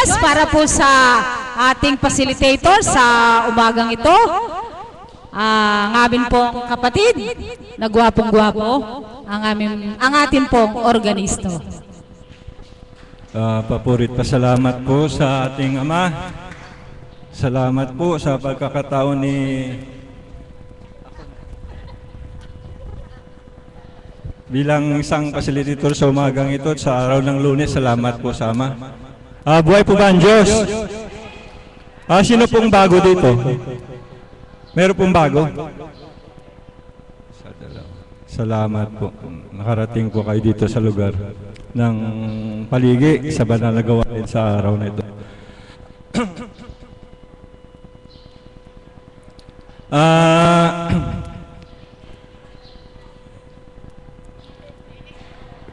Diyos para po sa ating facilitator sa umagang ito. Ang amin pong kapatid, na gwapong-gwapo, ang atin pong organisto. Papurit pasalamat po sa ating Ama. Salamat po sa pagkakataon ni bilang isang facilitator sa umagang ito at sa araw ng Lunes. Salamat po sa Ama. Buhay po ba ang Diyos? Sino pong bago dito? Meron pong bago? Salamat po. Nakarating po kayo dito sa lugar ng Paligi sa banal na gawain sa araw na ito.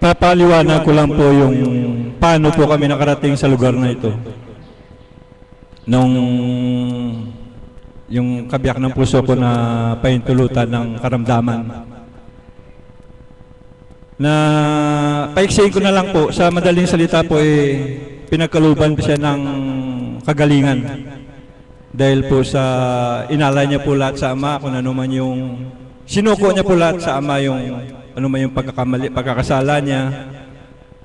Papaliwanag ko lang po yung paano po kami nakarating sa lugar na ito. Nung yung kabiyak ng puso ko na paintulutan ng karamdaman. Na paiksiin ko na lang po, sa madaling salita po pinagkaluban po siya ng kagalingan. Dahil po sa inalay niya po lahat sa Ama, kung ano man yung sinuko niya po lahat sa Ama, yung ano man yung pagkakasala niya,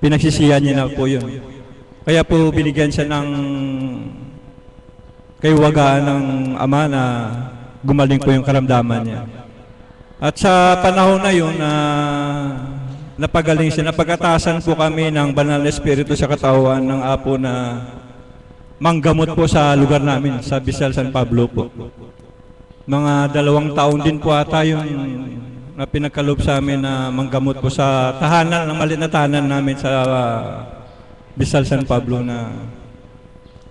pinagsisihan niya na po yun. Kaya po binigyan siya ng kaywagaan ng Ama na gumaling po yung karamdaman niya. At sa panahon na yun, napagaling siya. Napagkatasan po kami ng banal na espiritu sa katawan ng Apo na manggamot po sa lugar namin, sa Bisal San Pablo po. Mga 2 taon din po ata yun na pinagkaloob sa amin na manggamot po sa tahanan, ng maliit na tahanan namin sa Bisal San Pablo, na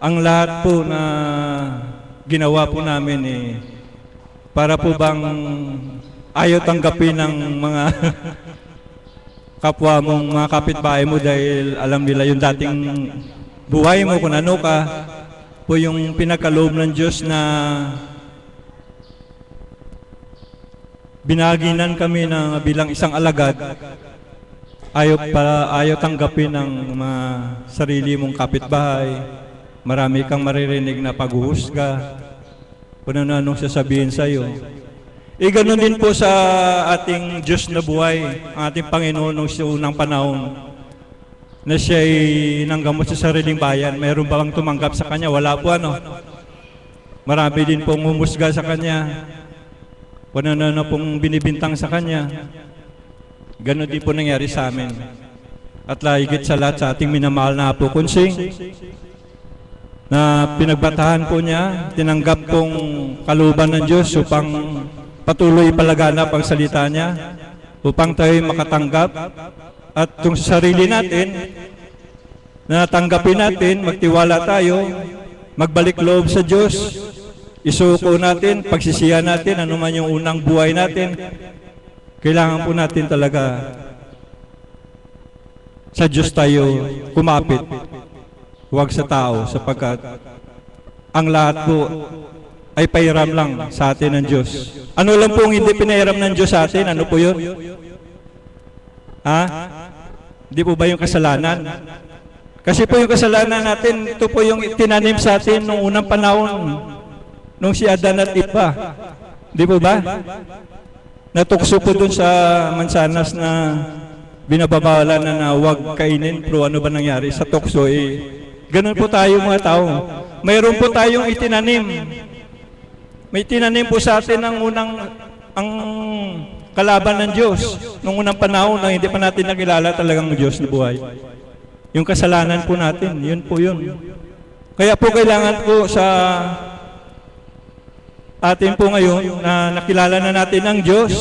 ang lahat po na ginawa po namin para po bang ayaw tanggapin ng mga kapwa mong mga kapitbahay mo dahil alam nila yung dating buhay mo, kung ano ka, po yung pinagkaloob ng Diyos na binaginan kami na bilang isang alagad, ayaw tanggapin ng mga sarili mong kapitbahay. Marami kang maririnig na paghuhusga, kung ano-anong sasabihin sa'yo. Ganun din po sa ating Diyos na buhay, ang ating Panginoon nung unang panahon, na siya'y nanggamot sa sariling bayan. Mayroon ba bang tumanggap sa Kanya? Wala po ano. Marami din pong humusga sa Kanya. Kung ano pong binibintang sa Kanya. Ganon din po nangyari sa amin. At lahigit sa lahat sa ating minamahal na Apo Kunsing, na pinagbatahan po niya, tinanggap pong kalooban ng Diyos upang patuloy palaganap ang salita niya, upang tayo makatanggap. At kung sa sarili natin, na tanggapin natin, magtiwala tayo, magbalik loob sa Diyos, isuko natin, pagsisihan natin, ano man yung unang buhay natin, kailangan po natin talaga sa Diyos tayo kumapit, huwag sa tao, sapagkat ang lahat po ay pahiram lang sa atin ng Diyos. Ano lang po ang hindi pinahiram ng Diyos sa atin? Ano po yun? Hindi po ba yung kasalanan? Kasi po yung kasalanan natin, ito po yung tinanim sa atin nung unang panahon, nung si Adan at Eva. Hindi po ba? Natukso po dun sa mansanas na binababawalan na huwag kainin, pero ano ba nangyari sa tukso? Ganun po tayo mga tao. Mayroon po tayong itinanim. May tinanim po sa atin ang kalaban ng Diyos nung unang panahon na hindi pa natin nakilala talagang Diyos na buhay. Yung kasalanan po natin, yun po yun. Kaya po kailangan po sa atin po ngayon na nakilala na natin ang Diyos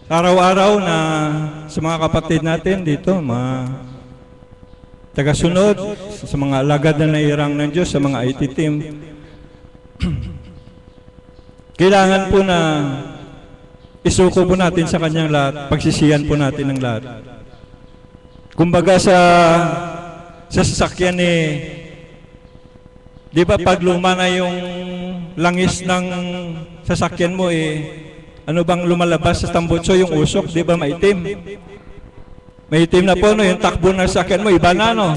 araw-araw, na sa mga kapatid natin dito, mga tagasunod, sa mga alagad na nairang ng Diyos, sa mga IT team, kailangan po na isuko po natin sa Kanyang lahat, pagsisiyan po natin ang lahat. Kumbaga sa sasakyan di ba pag luma na yung langis ng sasakyan mo ano bang lumalabas sa tambutso? Yung usok, di ba maitim? Maitim na po, no? Yung takbo ng sasakyan mo, iba na, no?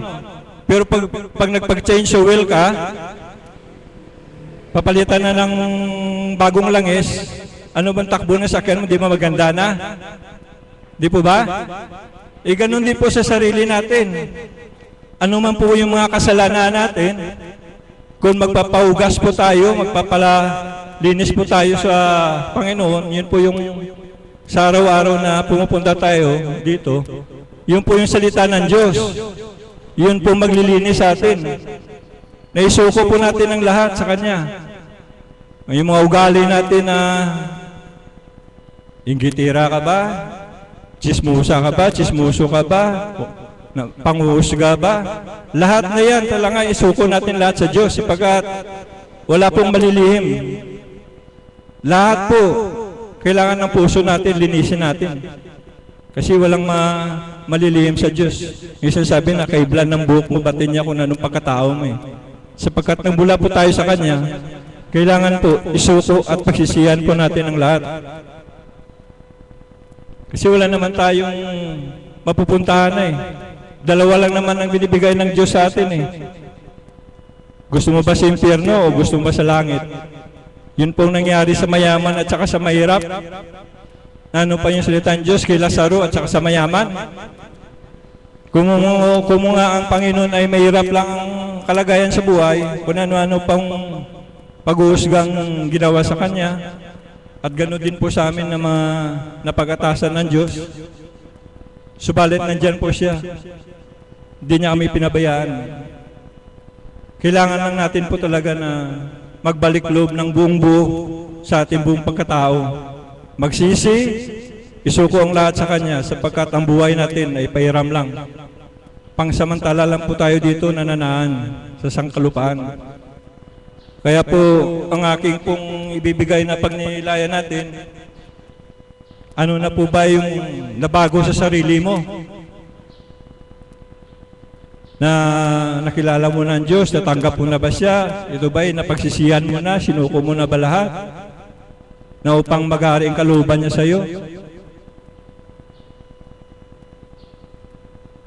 Pero pag nagpag-change oil ka, papalitan na ng bagong langis, ano bang takbo na sakyan mo, di ba maganda na? Di po ba? Ganun din po sa sarili natin. Ano man po yung mga kasalanan natin, kung magpapahugas po tayo, magpapalinis po tayo sa Panginoon, yun po yung sa araw-araw na pumupunta tayo dito, yun po yung salita ng Diyos. Yun po maglilinis sa atin. Naisuko po natin ang lahat sa Kanya. Yung mga ugali natin na inggitira ka ba? Chismusa ka ba? Chismuso ka ba? Panguhusga ba? Lahat na yan talaga isuko natin lahat sa Diyos sapagkat wala pong malilihim. Lahat po kailangan ng puso natin, linisin natin. Kasi walang malilihim sa Diyos. Yung sinasabi na kaiblan ng buhok mo, batin niya kung anong pagkatao mo eh. Sapagkat nang mula po tayo sa Kanya, kailangan po isuko at pagsisihan po natin ang lahat. Kasi wala naman tayong mapupuntahan na eh. Dalawa lang naman ang binibigay ng Diyos sa atin eh. Gusto mo ba sa impyerno o gusto mo ba sa langit? Yun pong nangyari sa mayaman at saka sa mahirap. Ano pa yung salita ng Diyos kay Lazaro at saka sa mayaman? Kung nga ang Panginoon ay mahirap lang ang kalagayan sa buhay, kung ano-ano pang pag-uusgang ginawa sa Kanya, at gano'n din po sa amin na napag-atasan ng Diyos, subalit nandyan po siya. Hindi niya kami pinabayaan. Kailangan lang natin po talaga na magbalik loob ng buong buo sa ating buong pagkatao. Magsisi, isuko ang lahat sa Kanya sapagkat ang buhay natin ay pahiram lang. Pangsamantala lang po tayo dito nananaan sa sangkalupaan. Kaya po, ang aking pong ibibigay na pagnilaya natin, ano na po ba yung nabago sa sarili mo? Na nakilala mo na ang Diyos, natanggap mo na ba siya? Ito ba'y napagsisihan mo na? Sinuko mo na ba lahat? Na upang mag-ari ang kalooban niya sa iyo?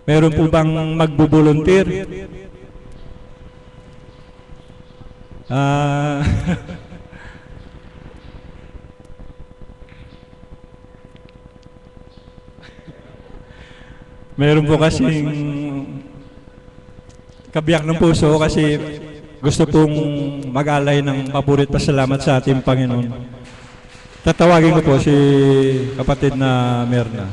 Meron po bang magbo-volunteer? Meron po kasing kabiyak ng puso kasi gusto pong mag-alay ng paborit pasalamat sa ating Panginoon. Tatawagin ko po si kapatid na Merna.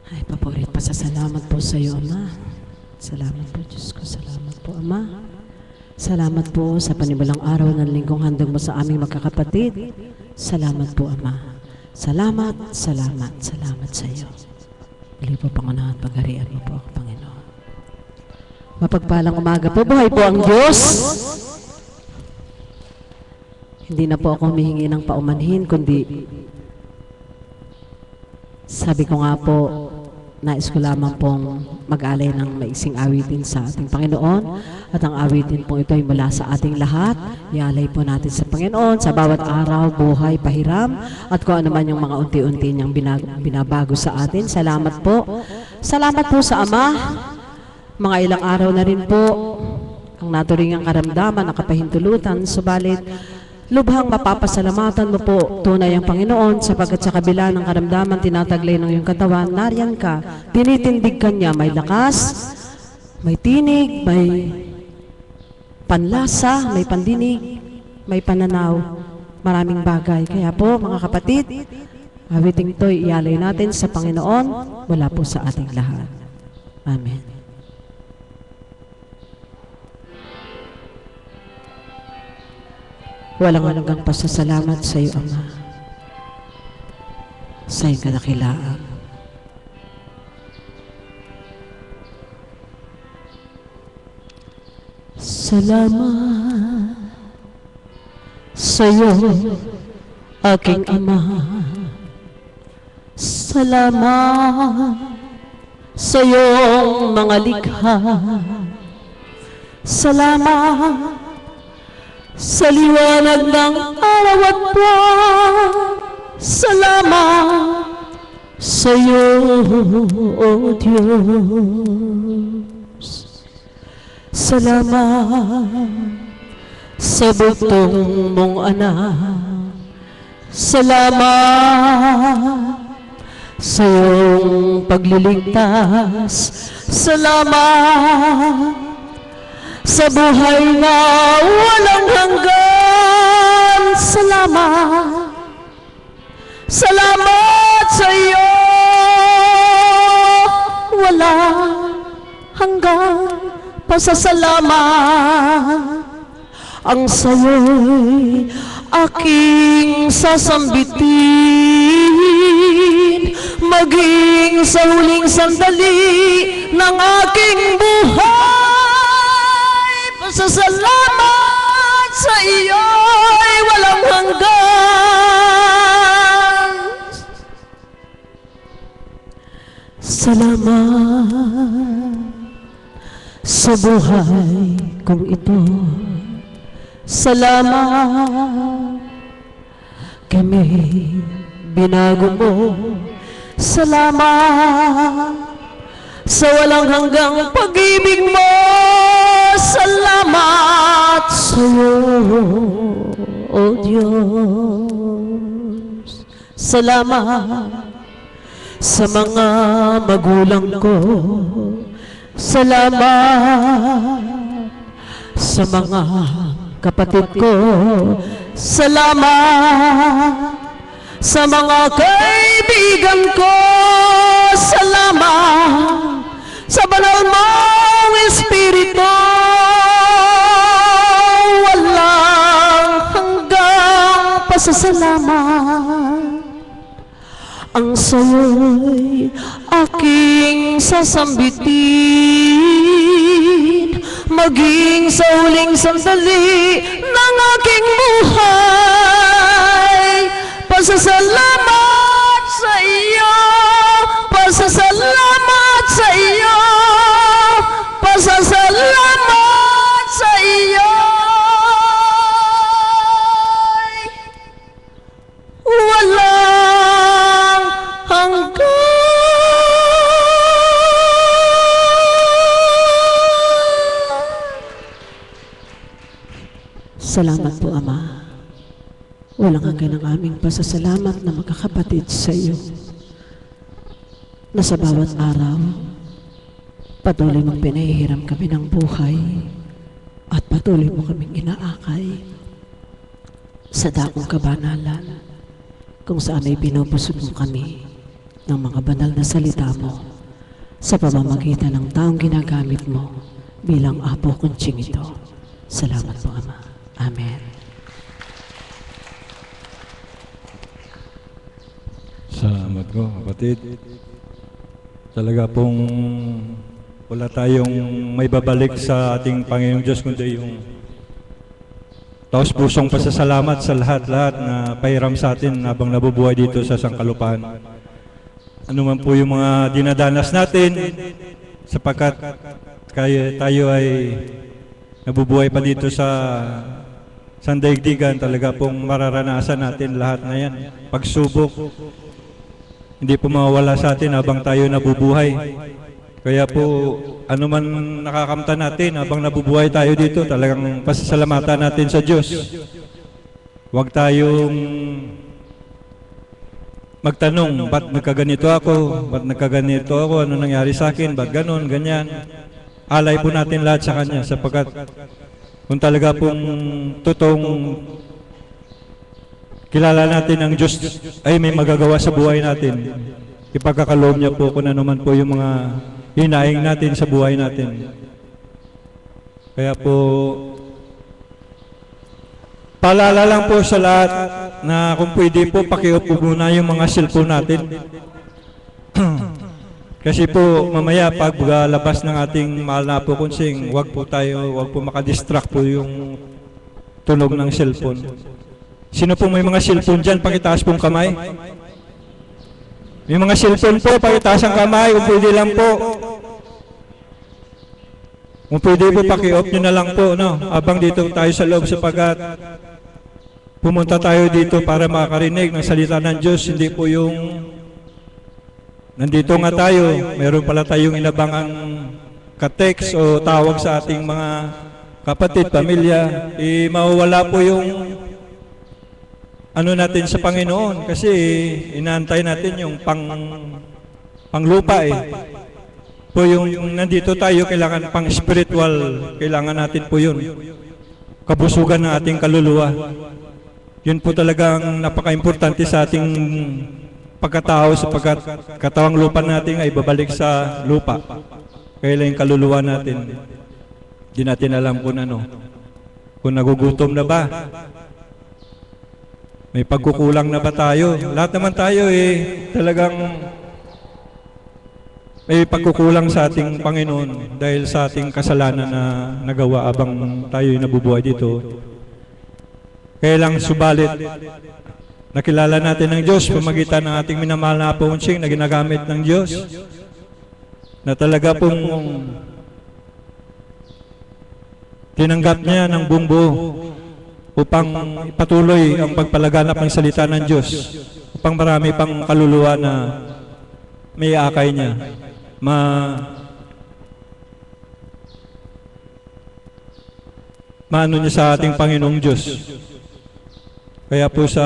Ay, paborit pasasalamat po sa iyo, Ama. Salamat po, Diyos ko. Salamat po, Ama. Salamat po sa panibalang araw ng linggong handog mo sa aming magkakapatid. Salamat po, Ama. Salamat, salamat, salamat sa iyo. Muli po, Pangunahan, pagharian mo po ako, Panginoon. Mapagpalang umaga po, buhay po ang Diyos. Hindi na po ako humihingi ng paumanhin, kundi sabi ko nga po, nais ko lamang pong mag-alay ng maiksing awitin sa ating Panginoon at ang awitin pong ito ay mula sa ating lahat. Ialay po natin sa Panginoon sa bawat araw, buhay, pahiram at kung ano man yung mga unti-unti niyang binabago sa atin. Salamat po. Salamat po sa Ama. Mga ilang araw na rin po ang naturingang karamdaman, nakapahintulutan, subalit lubhang mapapasalamatan mo po tunay ang Panginoon sapagkat sa kabila ng karamdaman tinataglay ng iyong katawan, nariyan ka, tinitindig ka niya, may lakas, may tinig, may panlasa, may pandinig, may pananaw, maraming bagay. Kaya po mga kapatid, awiting to'y ialay natin sa Panginoon mula po sa ating lahat. Amen. Walang hanggang pasasalamat sa iyo, Ama, sa iyong kadakilaan. Salamat sa iyo, aking Ama. Salamat sa iyong mga likha. Salamat sa liwanag ng araw at buwan. Salamat sa iyo, O Diyos. Salamat sa bugtong mong anak. Salamat sa iyong pagliligtas. Salamat sa buhay na walang hanggan. Salamat. Salamat sa iyo, walang hanggan pasasalamat. Ang sa'yo'y aking sasambitin, maging sa huling sandali ng aking buhay. Pasasalamat sa iyo'y walang hanggan. Salamat sa buhay kong ito. Salamat kami binago mo. Salamat sa walang hanggang pag-ibig mo. Salamat sa iyo, O Diyos. Salamat sa mga magulang ko. Salamat sa mga kapatid ko. Salamat sa mga kaibigan ko. Salamat sa banal mong Espiritu. Walang hanggang pasasalamat. Ang sa'yo'y aking sasambitin, maging sa huling sandali ng aking buhay. Pasasalamat sa iyo, pasasalamat sa iyo, pasasalamat sa iyo. Walang hanggan. Salamat po, Ama. Walang hanggan ang aming pasasalamat na magkakapatid sa iyo, na sa bawat araw patuloy mong pinahihiram kami ng buhay at patuloy mo kaming inaakay sa dakong kabanalan, kung saan ay pinupusog mo kami ng mga banal na salita mo sa pamamagitan ng taong ginagamit mo bilang apo kuntsing ito. Salamat po, Ama. Amen. Salamat ko, kapatid. Talaga pong wala tayong may babalik sa ating Panginoong Diyos kundi yung taos-pusong pasasalamat sa lahat-lahat na pahiram sa atin habang nabubuhay dito sa sangkalupaan. Ano man po yung mga dinadanas natin, sapagkat tayo ay nabubuhay pa dito sa sandaigdigan, talaga pong mararanasan natin lahat na yan. Pagsubok, hindi po mawawala sa atin habang tayo nabubuhay. Kaya po, ano man nakakamtan natin habang nabubuhay tayo dito, talagang pasasalamatan natin sa Diyos. Huwag tayong magtanong, ba't nagkaganito ako? Ba't nagkaganito ako? Ano nangyari sa akin? Ba't ganon, ganyan? Alay po natin lahat sa Kanya, sapagkat kung talaga pong totoong kilala natin ang Diyos ay may magagawa sa buhay natin, ipagkakaloob niya po kung ano man po yung mga hinaing natin sa buhay natin. Kaya po, paalala lang po sa lahat na kung pwede po, pakiupo muna yung mga cellphone natin. Kasi po, mamaya pag labas ng ating mahal na po kunsing, wag po makadistract po yung tunog ng cellphone. Sino po may mga cellphone dyan? Pakitaas pong kamay. May mga cellphone po, pakitaas ang kamay, kung pwede lang po. Kung pwede po, paki-off nyo na lang po, no? Habang dito tayo sa loob sapagkat pumunta tayo dito para makakarinig ng salita ng Diyos, hindi po yung nandito nga tayo, meron pala tayong inabangang ka-text o tawag sa ating mga kapatid, pamilya, mawawala po yung ano natin sa Panginoon kasi inaantay natin yung panglupa po yung nandito tayo, kailangan pang spiritual, kailangan natin po yun. Kabusugan ng ating kaluluwa. Yun po talagang napaka-importante sa ating pagkatao sapagkat katawang lupa natin ay babalik sa lupa. Kailan yung kaluluwa natin, di natin alam kung ano. Kung nagugutom na ba? May pagkukulang na ba tayo? Lahat naman tayo talagang may pagkukulang sa ating Panginoon dahil sa ating kasalanan na nagawa abang tayo'y nabubuhay dito. Kaya lang subalit, nakilala natin ng Diyos pamagitan ng ating minamahal na aponsing na ginagamit ng Diyos na talaga pong tinanggap niya ng buong buo upang ipatuloy ang pagpalaganap ng salita ng Diyos upang marami pang kaluluwa na may akay niya. Maano niya sa ating Panginoong Diyos. Kaya po sa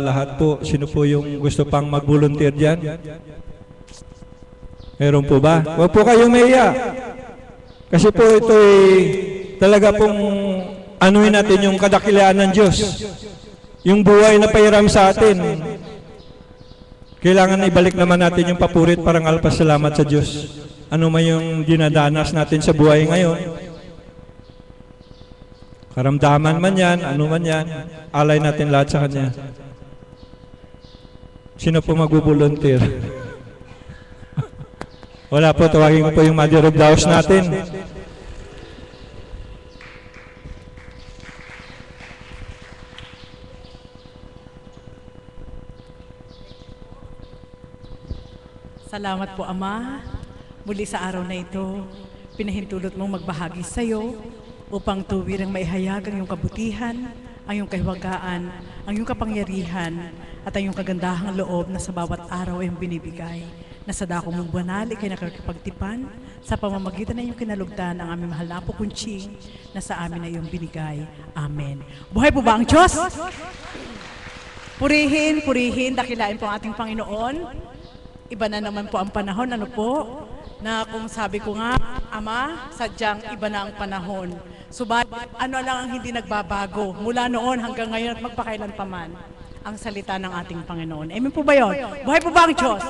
lahat po, sino po yung gusto pang mag-volunteer dyan? Meron po ba? Huwag po kayong mahiya. Kasi po ito talaga pong anuhin natin yung kadakilaan ng Diyos. Yung buhay na pahiram sa atin. Kailangan ibalik naman natin yung papurit parang alpasalamat sa Diyos. Ano man yung dinadanas natin sa buhay ngayon. Karamdaman man yan, ano man yan, alay natin lahat sa Kanya. Sino po mag-volunteer? Wala po, tawagin ko po yung Mother of the House natin. Salamat po, Ama. Muli sa araw na ito, pinahintulot mong magbahagi sa iyo upang tuwirang maihayag ang iyong kabutihan, ang iyong kahiwagaan, ang iyong kapangyarihan, at ang iyong kagandahang loob na sa bawat araw ay binibigay, na sa dako mong banal ikay nakakipagtipan sa pamamagitan ng iyong kinalugdan ang aming mahal na Apo Kunching na sa amin ay iyong binigay. Amen. Buhay po ba ang Diyos? Purihin, purihin, dakilain po ang ating Panginoon. Iba na naman po ang panahon, ano po? Na kung sabi ko nga, Ama, sadyang iba na ang panahon. Subalit, ano lang ang hindi nagbabago mula noon hanggang ngayon at magpakailan pa man ang salita ng ating Panginoon. Amen po ba yun? Buhay po ba ang Diyos?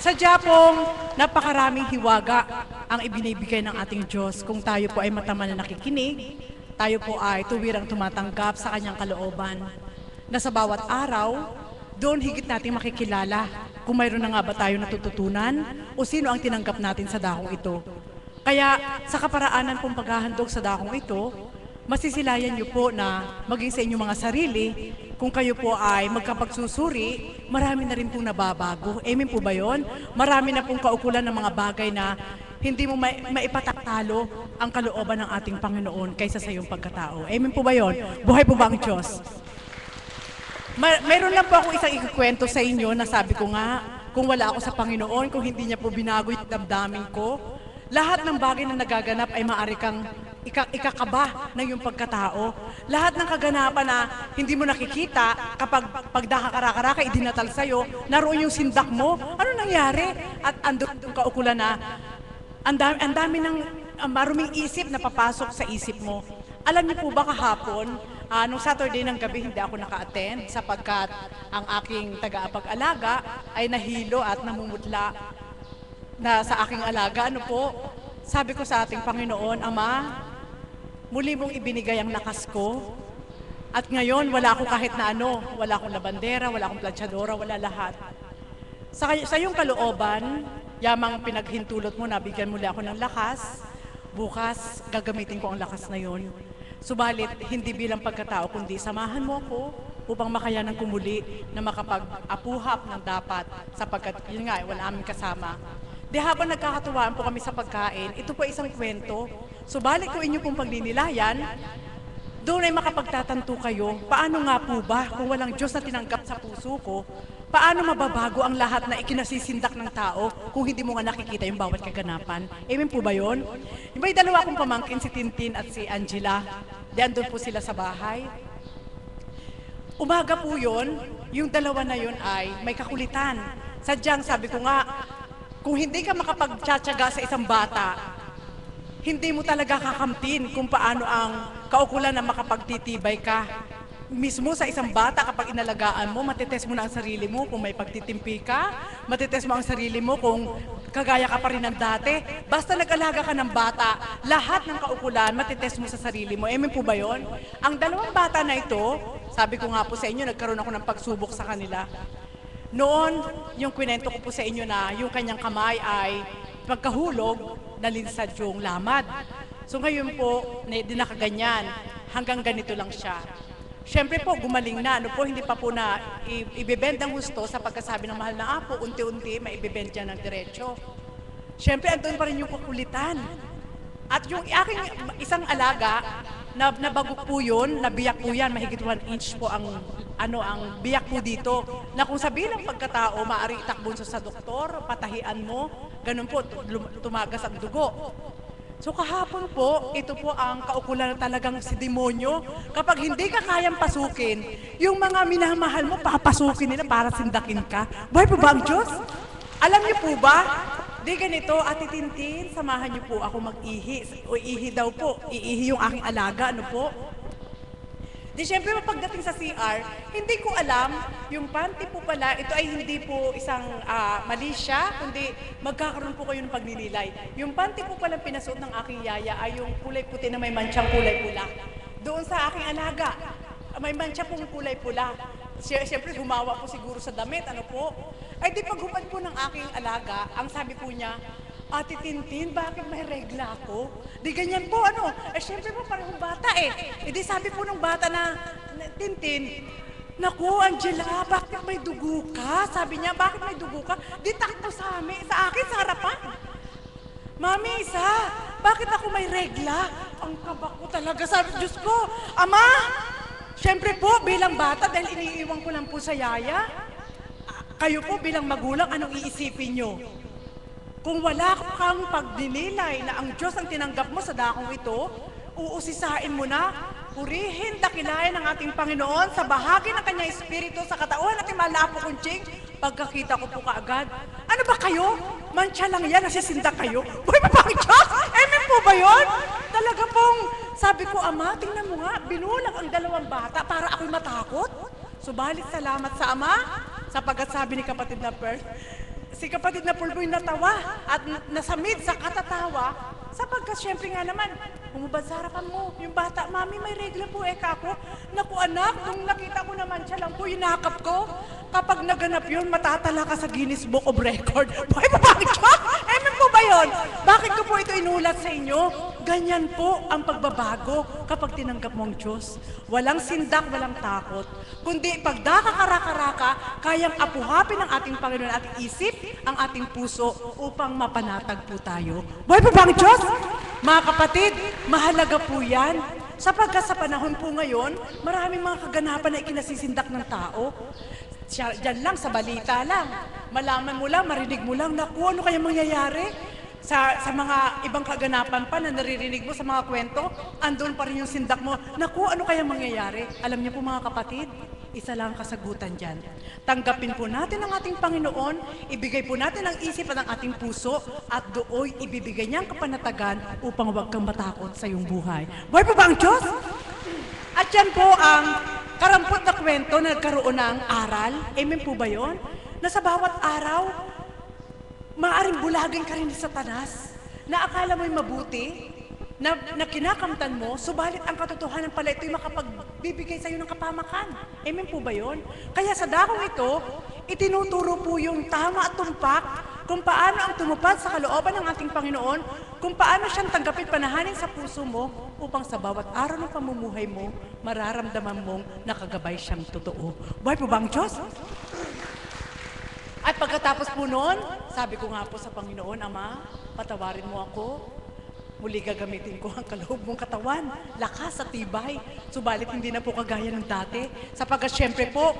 Sadya pong napakaraming hiwaga ang ibinibigay ng ating Diyos kung tayo po ay matama na nakikinig, tayo po ay tuwirang tumatanggap sa kanyang kalooban na sa bawat araw, doon higit natin makikilala kung mayroon na nga ba tayo natututunan o sino ang tinanggap natin sa dakong ito. Kaya sa kaparaanan pong paghahandog sa dakong ito, masisilayan niyo po na maging sa inyong mga sarili, kung kayo po ay magkapagsusuri, marami na rin pong nababago. Amen po ba yun? Marami na pong kaukulan ng mga bagay na hindi mo maipatatalo ang kalooban ng ating Panginoon kaysa sa iyong pagkatao. Amen po ba yun? Buhay po ba ang Diyos? Meron lang po ako isang ikukwento sa inyo na sabi ko nga, kung wala ako sa Panginoon, kung hindi niya po binago yung damdamin ko, lahat ng bagay na nagaganap ay maaari kang ikakaba ng iyong pagkatao. Lahat ng kaganapan na hindi mo nakikita, kapag pagdakakaraka, idinatal sa'yo, naroon yung sindak mo, ano nangyari? At andun yung kaukulan na, ang dami ng maruming isip na papasok sa isip mo. Alam niyo po ba kahapon, nung Saturday ng gabi hindi ako naka-attend sapagkat ang aking taga-apag-alaga ay nahilo at namumutla na sa aking alaga. Ano po? Sabi ko sa ating Panginoon, Ama, muli mong ibinigay ang lakas ko at ngayon wala ako kahit na ano, wala akong labandera, wala akong planchadora, wala lahat. Sa iyong kalooban, yamang pinaghintulot mo, nabigyan muli ako ng lakas, bukas gagamitin ko ang lakas na yon. Subalit, hindi bilang pagkatao, kundi samahan mo ako upang makayanan ko muli na makapag-apuhap ng dapat sapagkat yun nga, wala aming kasama. Di habang nagkakatuwaan po kami sa pagkain, ito po isang kwento. Subalit kung inyo pong pagninilayan, doon ay makapagtatanto kayo, paano nga po ba kung walang Diyos na tinanggap sa puso ko, paano mababago ang lahat na ikinasisindak ng tao kung hindi mo nga nakikita yung bawat kaganapan? Amen po ba yun? May dalawa akong pamangkin, si Tintin at si Angela. Diyan doon po sila sa bahay. Umaga po yun, yung dalawa na yun ay may kakulitan. Sadyang sabi ko nga, kung hindi ka makapagtsatsaga sa isang bata, hindi mo talaga kakamtin kung paano ang kaukulan na makapagtitibay ka. Mismo sa isang bata, kapag inalagaan mo, matitest mo na ang sarili mo kung may pagtitimpi ka, matitest mo ang sarili mo kung kagaya ka pa rin ng dati. Basta nag-alaga ka ng bata, lahat ng kaukulan, matitest mo sa sarili mo. Amen po ba yun? Ang dalawang bata na ito, sabi ko nga po sa inyo, nagkaroon ako ng pagsubok sa kanila. Noon, yung kwento ko po sa inyo na yung kanyang kamay ay pagkahulog, nalinsad yung lamad. So ngayon po, di nakaganyan. Hanggang ganito lang siya. Siyempre po, gumaling na. Ano po, hindi pa po na ibibend ang gusto sa pagkasabi ng mahal na apo. Unti-unti, maibibend niya ng diretso. Siyempre, andun pa rin yung kukulitan. At yung aking isang alaga, nabagok po yun, nabiyak po yan, mahigit 1 inch po ang biyak po dito. Na kung sabihin ng pagkatao, maaari itakbon sa doktor, patahian mo, ganun po, tumagas ang dugo. So kahapon po, ito po ang kaukulan na talagang si demonyo. Kapag hindi ka kayang pasukin, yung mga minamahal mo, papasukin nila para sindakin ka. Buhay po ba ang Diyos? Alam niyo po ba? Di ganito, Ate Tintin, samahan niyo po ako mag-ihi. O ihi daw po, iihi yung aking alaga, ano po? Di syempre, pagdating sa CR, hindi ko alam, yung panty po pala, ito ay hindi po isang mali siya, kundi magkakaroon po kayo ng pagninilay. Yung panty po pala pinasuot ng aking yaya ay yung kulay puti na may manchang kulay pula. Doon sa aking alaga, may mancha pong kulay pula. Siyempre, humawa po siguro sa damit, ano po? Ay di paghubad po ng aking alaga, ang sabi po niya, Ate Tintin, bakit may regla ako? Di ganyan po, ano? Siyempre po, parang bata eh. Di sabi po ng bata na, Tintin, naku, Angela, bakit may dugo ka? Sabi niya, bakit may dugo ka? Di takbo sa akin, sa harapan. Mami, isa, bakit ako may regla? Ang kaba ko talaga, sabi, Diyos ko, Ama, siyempre po, bilang bata, dahil iniiwan ko lang po sa yaya, kayo po bilang magulang, anong iisipin nyo? Kung wala kang pagdinilay na ang Diyos ang tinanggap mo sa dakong ito, uusisain mo na, purihin, dakilayan ng ating Panginoon sa bahagi ng kanyang Espiritu sa katauhan ating mahal na Apo Kunching, pagkakita ko po kaagad. Ano ba kayo? Mancha lang yan, nasisinda kayo. Buhay pa ba ang Diyos? Amen po ba yun? Talaga pong, sabi ko, Ama, tingnan mo nga, binulag ang dalawang bata para ako'y matakot. Subalit salamat sa Ama, sapagkat sabi ni kapatid na Pearl, si kapatid na Pulboy natawa at nasamid sa katatawa sapagkat syempre nga naman, humubad sa harapan mo, yung bata, Mami, may regla po kako. Naku anak, nung nakita ko naman siya lang po, yinakap ko. Kapag naganap yun, matatala ka sa Guinness Book of Record. Boy, bakit siya? Amen po ba yun? Bakit ko po ito inulat sa inyo? Ganyan po ang pagbabago kapag tinanggap mo ang Diyos. Walang sindak, walang takot. Kundi pagdakakaraka-raka, kayang apuhapin ng ating Panginoon, ating isip, ang ating puso upang mapanatag po tayo. Boy po ba ang Diyos? Mga kapatid, mahalaga po yan. Sapagkat sa panahon po ngayon, maraming mga kaganapan na ikinasisindak ng tao. Diyan lang, sa balita lang. Malaman mo lang, marinig mo lang, naku, ano kaya mangyayari? Sa mga ibang kaganapan pa na naririnig mo sa mga kwento, andun pa rin yung sindak mo, naku, ano kaya mangyayari? Alam niyo po mga kapatid, isa lang kasagutan dyan. Tanggapin po natin ang ating Panginoon, ibigay po natin ang isip at ang ating puso, at dooy ibibigay niyang kapanatagan upang huwag kang matakot sa iyong buhay. Buhay po ba ang Diyos? At yan po ang karampot na kwento na nagkaroon ng aral. Amen po ba yun? Na sa bawat araw, maaaring bulagin ka rin ni Satanas na akala mo'y mabuti, na kinakamtan mo, subalit ang katotohanan pala ito'y makapagbibigay sa iyo ng kapamakan. Amen po ba yun? Kaya sa dakong ito, itinuturo po yung tama at tumpak kung paano ang tumupad sa kalooban ng ating Panginoon, kung paano siyang tanggapin panahanin sa puso mo upang sa bawat araw ng pamumuhay mo, mararamdaman mong nakagabay siyang totoo. Buhay po ba ang Diyos? At pagkatapos po noon, sabi ko nga po sa Panginoon, Ama, patawarin mo ako. Muli gagamitin ko ang kaloob mong katawan, lakas at tibay. Subalit hindi na po kagaya ng dati. Sapagkat syempre po,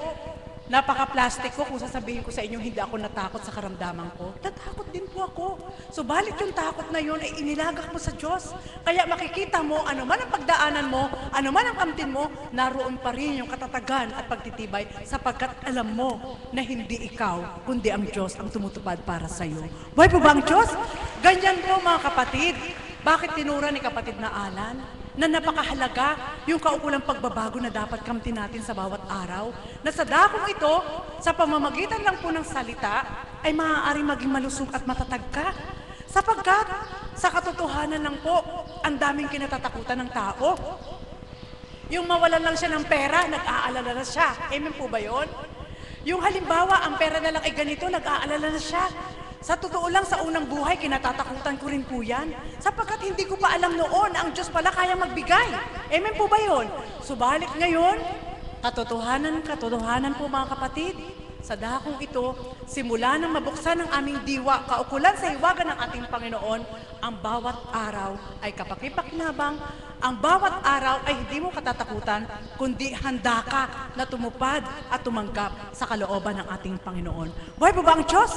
napaka-plastic ko kung sasabihin ko sa inyo hindi ako natakot sa karamdaman ko. Natakot din po ako. Subalit yung takot na yun ay inilagak mo sa Diyos. Kaya makikita mo, ano man ang pagdaanan mo, ano man ang kamtin mo, naroon pa rin yung katatagan at pagtitibay sapagkat alam mo na hindi ikaw, kundi ang Diyos ang tumutupad para sa iyo. Buhay po ba ang Diyos? Ganyan po mga kapatid. Bakit tinura ni kapatid na Alan na napakahalaga yung kaukulang pagbabago na dapat kamtin natin sa bawat araw? Na sa dakong ito, sa pamamagitan lang po ng salita, ay maaaring maging malusog at matatag ka. Sapagkat sa katotohanan lang po, ang daming kinatatakutan ng tao. Yung mawalan lang siya ng pera, nag-aalala na siya. Amen po ba yun? Yung halimbawa, ang pera na lang ay ganito, nag-aalala na siya. Sa totoo lang, sa unang buhay, kinatatakutan ko rin po yan. Sapagkat hindi ko pa alam noon na ang Diyos pala kaya magbigay. Amen po ba yun? Subalit ngayon, katotohanan po mga kapatid, sa dakong ito, simula nang mabuksan ang aming diwa, kaukulan sa hiwaga ng ating Panginoon, ang bawat araw ay kapakipakinabang, ang bawat araw ay hindi mo katatakutan, kundi handa ka na tumupad at tumanggap sa kalooban ng ating Panginoon. Buhay po ba ang Diyos?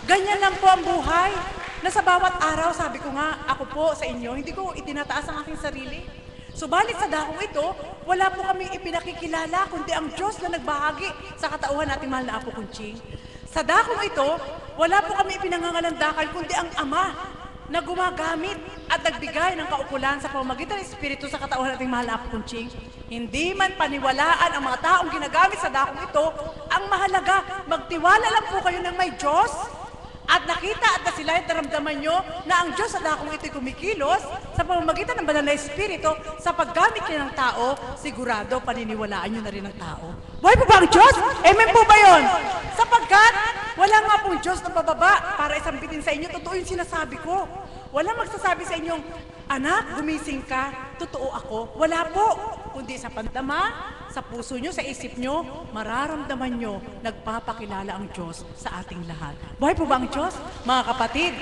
Ganyan lang po ang buhay, na sa bawat araw, sabi ko nga, ako po sa inyo, hindi ko itinataas ang aking sarili. Subalit sa dakong ito, wala po kami ipinakikilala, kundi ang Diyos na nagbahagi sa katauhan nating mahal na Apo Kunching. Sa dakong ito, wala po kami ipinangangalandakan, kundi ang Ama na gumagamit at nagbigay ng kaukulan sa pamamagitan ng Espiritu sa katauhan nating mahal na Apo Kunching. Hindi man paniwalaan ang mga taong ginagamit sa dakong ito, ang mahalaga, magtiwala lang po kayo ng may Diyos. At nakita at nasilayan naramdaman nyo na ang Diyos sa dakong ito'y kumikilos sa pamamagitan ng banal na Espiritu sa paggamit niya ng tao, sigurado paniniwalaan nyo na rin ang tao. Buhay po ba ang Diyos? Amen po ba yun? Sapagkat wala nga pong Diyos na pababa para isambitin sa inyo, totoo yung sinasabi ko. Wala magsasabi sa inyong, anak, gumising ka, totoo ako. Wala po, kundi sa pandama, sa puso nyo, sa isip nyo, mararamdaman nyo, nagpapakilala ang Diyos sa ating lahat. Buhay po ba ang Diyos? Mga kapatid,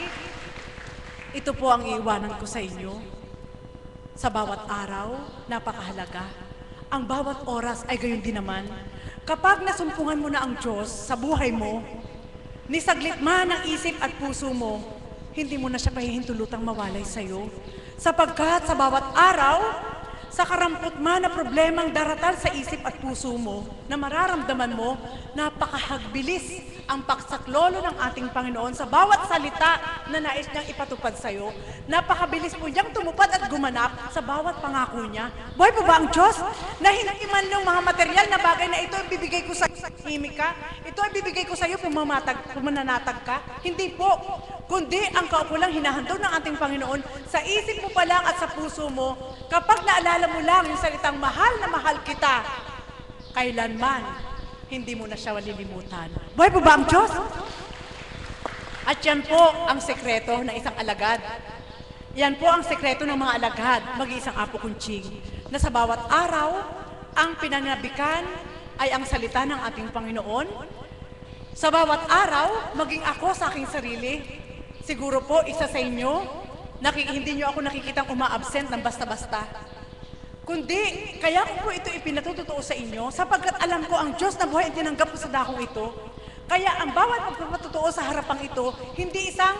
ito po ang iiwanan ko sa inyo. Sa bawat araw, napakahalaga. Ang bawat oras ay gayon din naman. Kapag nasumpungan mo na ang Diyos sa buhay mo, nisaglit man ang isip at puso mo, hindi mo na siya pahihintulutang mawalay sa'yo. Sapagkat sa bawat araw, sa karampot man na problemang daratal sa isip at puso mo, na mararamdaman mo, napakahagbilis ang paksaklolo ng ating Panginoon sa bawat salita na nais niyang ipatupad sa'yo. Napakabilis po niyang tumupad at gumanap sa bawat pangako niya. Buhay po ba ang Diyos? Na hindi man ng mga material na bagay na ito ay bibigay ko sa himik ka, ito ay bibigay ko sa iyo pumananatag ka. Hindi po, kundi ang kaukulang hinahandog ng ating Panginoon sa isip mo pa lang at sa puso mo, kapag naalala mo lang yung salitang mahal na mahal kita, kailanman, hindi mo na siya malilimutan. Buhay po ba ang Diyos? At yan po ang sekreto ng isang alagad. Yan po ang sekreto ng mga alagad, mag-iisang Apo Kunching, na sa bawat araw, ang pinanabikan ay ang salita ng ating Panginoon. Sa bawat araw, maging ako sa aking sarili, siguro po isa sa inyo, hindi nyo ako nakikitang uma-absent ng basta-basta. Kundi, kaya ko po ito ipinatutotoo sa inyo, sapagkat alam ko ang Diyos na buhay ang tinanggap ko sa dakong ito. Kaya ang bawat pagpapatotoo sa harapang ito, hindi isang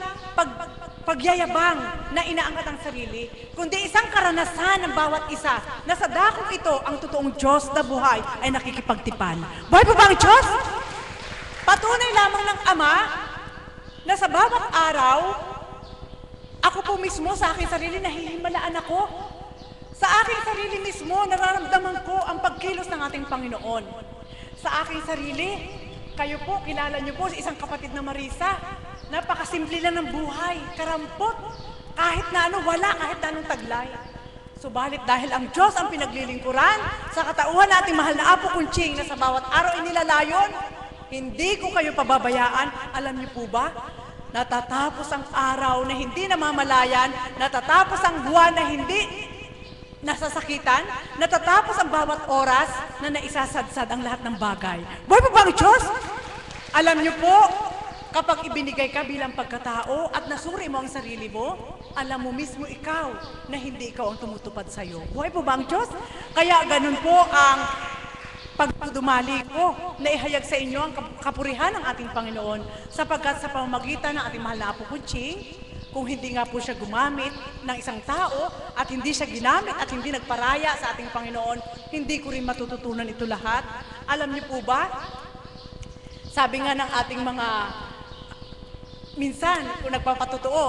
pagyayabang na inaangat ang sarili, kundi isang karanasan ng bawat isa na sa dakong ito, ang totoong Diyos na buhay ay nakikipagtipan. Buhay po ba ang Diyos? Patunay lamang ng Ama na sa bawat araw, ako po mismo sa aking sarili nahihimalaan ako. Sa aking sarili mismo, nararamdaman ko ang pagkilos ng ating Panginoon. Sa aking sarili, kayo po, kilala niyo po isang kapatid na Marisa. Napakasimple lang ng buhay, karampot. Kahit na ano, wala, kahit na anong taglay. Subalit dahil ang Diyos ang pinaglilingkuran, sa katauhan nating mahal na Apo Kunching na sa bawat araw inilalayon, hindi ko kayo pababayaan. Alam niyo po ba? Natatapos ang araw na hindi namamalayan, natatapos ang buwan na hindi nasasakitan, natatapos ang bawat oras na naisasadsad ang lahat ng bagay. Buhay po ba ang Diyos? Alam niyo po, Kapag ibinigay ka bilang pagkatao at nasuri mo ang sarili mo, alam mo mismo ikaw na hindi ikaw ang tumutupad sa'yo. Buhay po ba ang Diyos? Kaya ganun po ang pagdumali ko na ihayag sa inyo ang kapurihan ng ating Panginoon sapagkat sa pamamagitan ng ating mahal na Apo Kunching, kung hindi nga po siya gumamit ng isang tao at hindi siya ginamit at hindi nagparaya sa ating Panginoon, hindi ko rin matututunan ito lahat. Alam niyo po ba, sabi nga ng ating mga minsan, kung nagpapatotoo,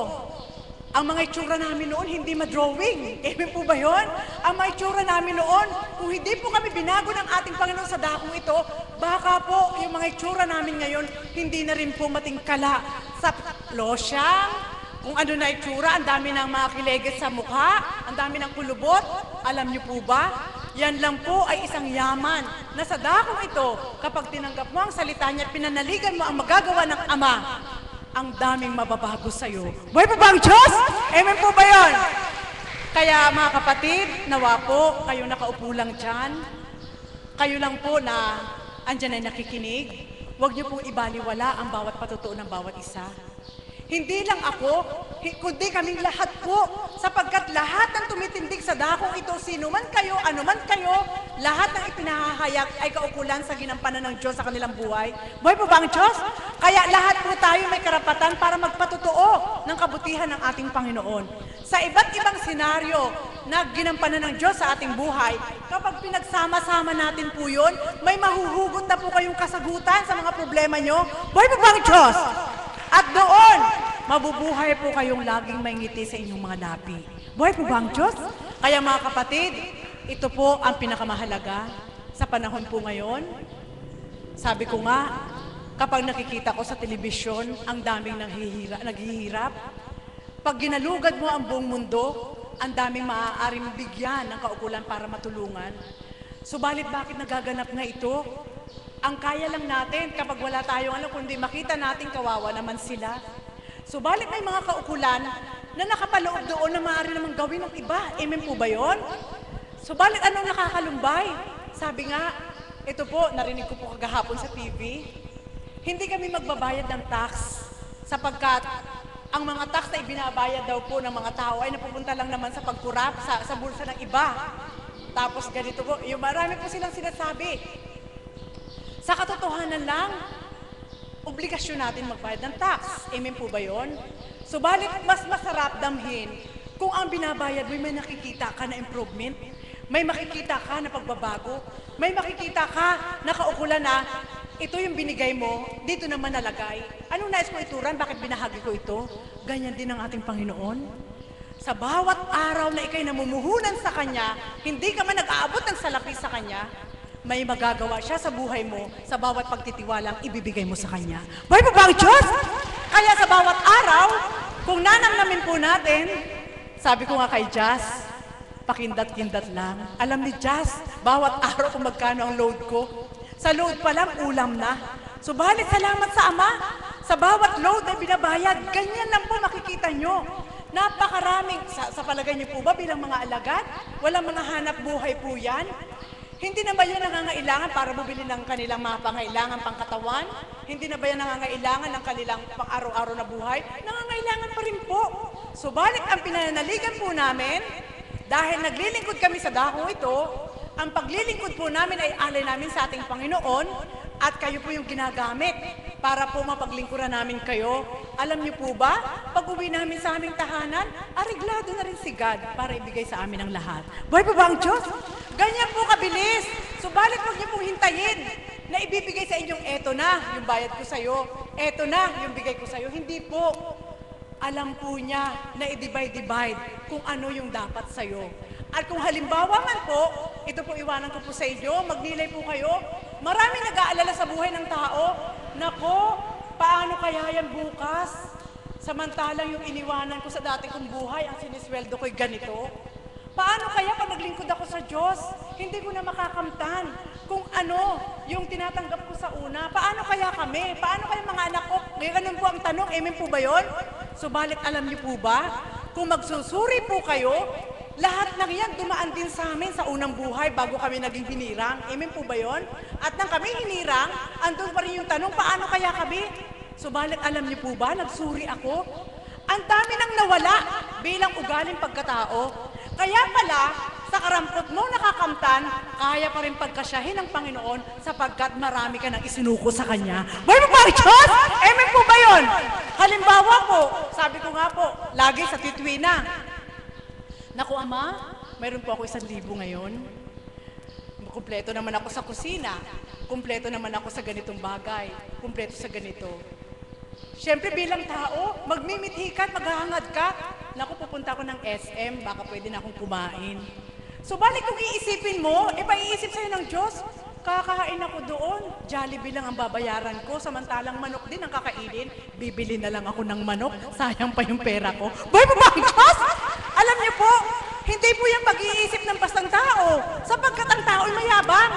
ang mga itsura namin noon hindi ma-drawing. Amen po ba yun? Ang mga itsura namin noon, kung hindi po kami binago ng ating Panginoon sa dakong ito, baka po yung mga itsura namin ngayon, hindi na rin po matingkala sa losyang, kung ano na itsura, ang dami ng mga kileges sa mukha, ang dami ng kulubot. Alam niyo po ba? Yan lang po ay isang yaman na sa dakong ito, kapag tinanggap mo ang salita niya at pinanaligan mo ang magagawa ng Ama, ang daming mababago sa'yo. Buhay po ba ang Diyos? Amen po ba yun? Kaya mga kapatid, nawa po, kayo nakaupo lang dyan. Kayo lang po na andyan ay nakikinig. Huwag niyo pong ibaliwala ang bawat patutuo ng bawat isa. Hindi lang ako, kundi kaming lahat po, sapagkat lahat ng tumitindig sa dakong ito, sino man kayo, ano man kayo, lahat ng ipinahahayag ay kaukulan sa ginampanan ng Diyos sa kanilang buhay. Buhay po ba ang Diyos? Kaya lahat po tayo may karapatan para magpatotoo ng kabutihan ng ating Panginoon. Sa iba't ibang senaryo na ginampanan ng Diyos sa ating buhay, kapag pinagsama-sama natin po yun, may mahuhugot na po kayong kasagutan sa mga problema nyo. Buhay po ba ang Diyos? At doon, mabubuhay po kayong laging may ngiti sa inyong mga labi. Buhay po ba ang Diyos? Kaya mga kapatid, ito po ang pinakamahalaga sa panahon po ngayon. Sabi ko nga, kapag nakikita ko sa telebisyon, ang daming naghihirap. Pag ginalugad mo ang buong mundo, ang daming maaaring bigyan ng kaukulan para matulungan. Subalit bakit nagaganap nga ito? Ang kaya lang natin kapag wala tayong kundi makita natin kawawa naman sila. Subalit may mga kaukulan na nakapaloob doon na maaari namang gawin ng iba. Amen po ba yun? Subalit anong nakakalumbay? Sabi nga, ito po, narinig ko po kagahapon sa TV, hindi kami magbabayad ng tax sapagkat ang mga tax na ibinabayad daw po ng mga tao ay napupunta lang naman sa pagkurap sa bulsa ng iba. Tapos ganito po, yung marami po silang sinasabi. Sa katotohanan lang, obligasyon natin magbayad ng tax. Amen po ba yun? Subalit, mas masarap damhin kung ang binabayad mo may nakikita ka na improvement, may makikita ka na pagbabago, may makikita ka na kaukulan na ito yung binigay mo, dito naman nalagay. Anong nais ko ituran? Bakit binahagi ko ito? Ganyan din ang ating Panginoon. Sa bawat araw na ikay namumuhunan sa Kanya, hindi ka man nag-aabot ng salapi sa Kanya, may magagawa siya sa buhay mo sa bawat pagtitiwalang ibibigay mo sa Kanya. Buhay po ba ang Diyos? Kaya sa bawat araw, kung nanamnamin po natin, sabi ko nga kay Jazz, pakindat-kindat lang. Alam ni Jazz, bawat araw kung magkano ang load ko. Sa load pa lang, ulam na. Subalit salamat sa Ama, sa bawat load na binabayad, ganyan lang po makikita nyo. Napakaraming, sa palagay niyo po ba bilang mga alagad, walang mga hanap buhay po yan? Hindi na ba yun nangangailangan para bumili ng kanilang mga pangailangan pangkatawan? Hindi na ba yan nangangailangan ng kanilang pang-araw-araw na buhay? Nangangailangan pa rin po. Subalit ang pinanaligan po namin, dahil naglilingkod kami sa dako ito, ang paglilingkod po namin ay alay namin sa ating Panginoon at kayo po yung ginagamit para po mapaglingkuran namin kayo. Alam niyo po ba, pag uwi namin sa aming tahanan, areglado na rin si God para ibigay sa amin ang lahat. Buhay po ba ang Diyos? Ganyan po kabilis. Subalit huwag niyo pong hintayin na ibibigay sa inyong eto na, yung bayad ko sa'yo, eto na, yung bigay ko sa'yo. Hindi po. Alam po niya na i-divide kung ano yung dapat sa'yo. At kung halimbawa man po, ito po iwanan ko po sa inyo, magnilay po kayo. Maraming nag-aalala sa buhay ng tao, nako, paano kaya yan bukas? Samantalang yung iniwanan ko sa dati kong buhay, ang sinisweldo ko'y ganito. Paano kaya pag naglingkod ako sa Diyos, hindi ko na makakamtan kung ano yung tinatanggap ko sa una? Paano kaya kami? Paano kaya mga anak ko? Ganun po ang tanong, amen po ba yun? Subalit alam niyo po ba, kung magsusuri po kayo, lahat ng yan dumaan din sa amin sa unang buhay bago kami naging hinirang. Amen po ba yun? At nang kami hinirang, andun pa rin yung tanong, paano kaya kami? Subalit alam niyo po ba, nagsuri ako. Ang dami nang nawala bilang ugaling pagkatao. Kaya pala, sa karampot mo nakakamtan, kaya pa rin pagkasyahin ng Panginoon sapagkat marami ka nang isinuko sa Kanya. Boy mo ba, Diyos? Amen po ba yun? Halimbawa po, sabi ko nga po, lagi sa titwina. Naku, Ama, mayroon po ako 1,000 ngayon. Kumpleto naman ako sa kusina. Kumpleto naman ako sa ganitong bagay. Kumpleto sa ganito. Siyempre bilang tao, magmimithi ka at maghahangad ka. Naku, pupunta ako ng SM, baka pwede na akong kumain. So balik kung iisipin mo, iisip sa'yo ng Diyos, kakain ako doon, Jollibee lang ang babayaran ko, samantalang manok din ang kakainin, bibili na lang ako ng manok, sayang pa yung pera ko. Boy mo ba ang Diyos? Alam niyo po, hindi po yan pag-iisip ng bastang tao, sapagkat ang tao ay mayabang.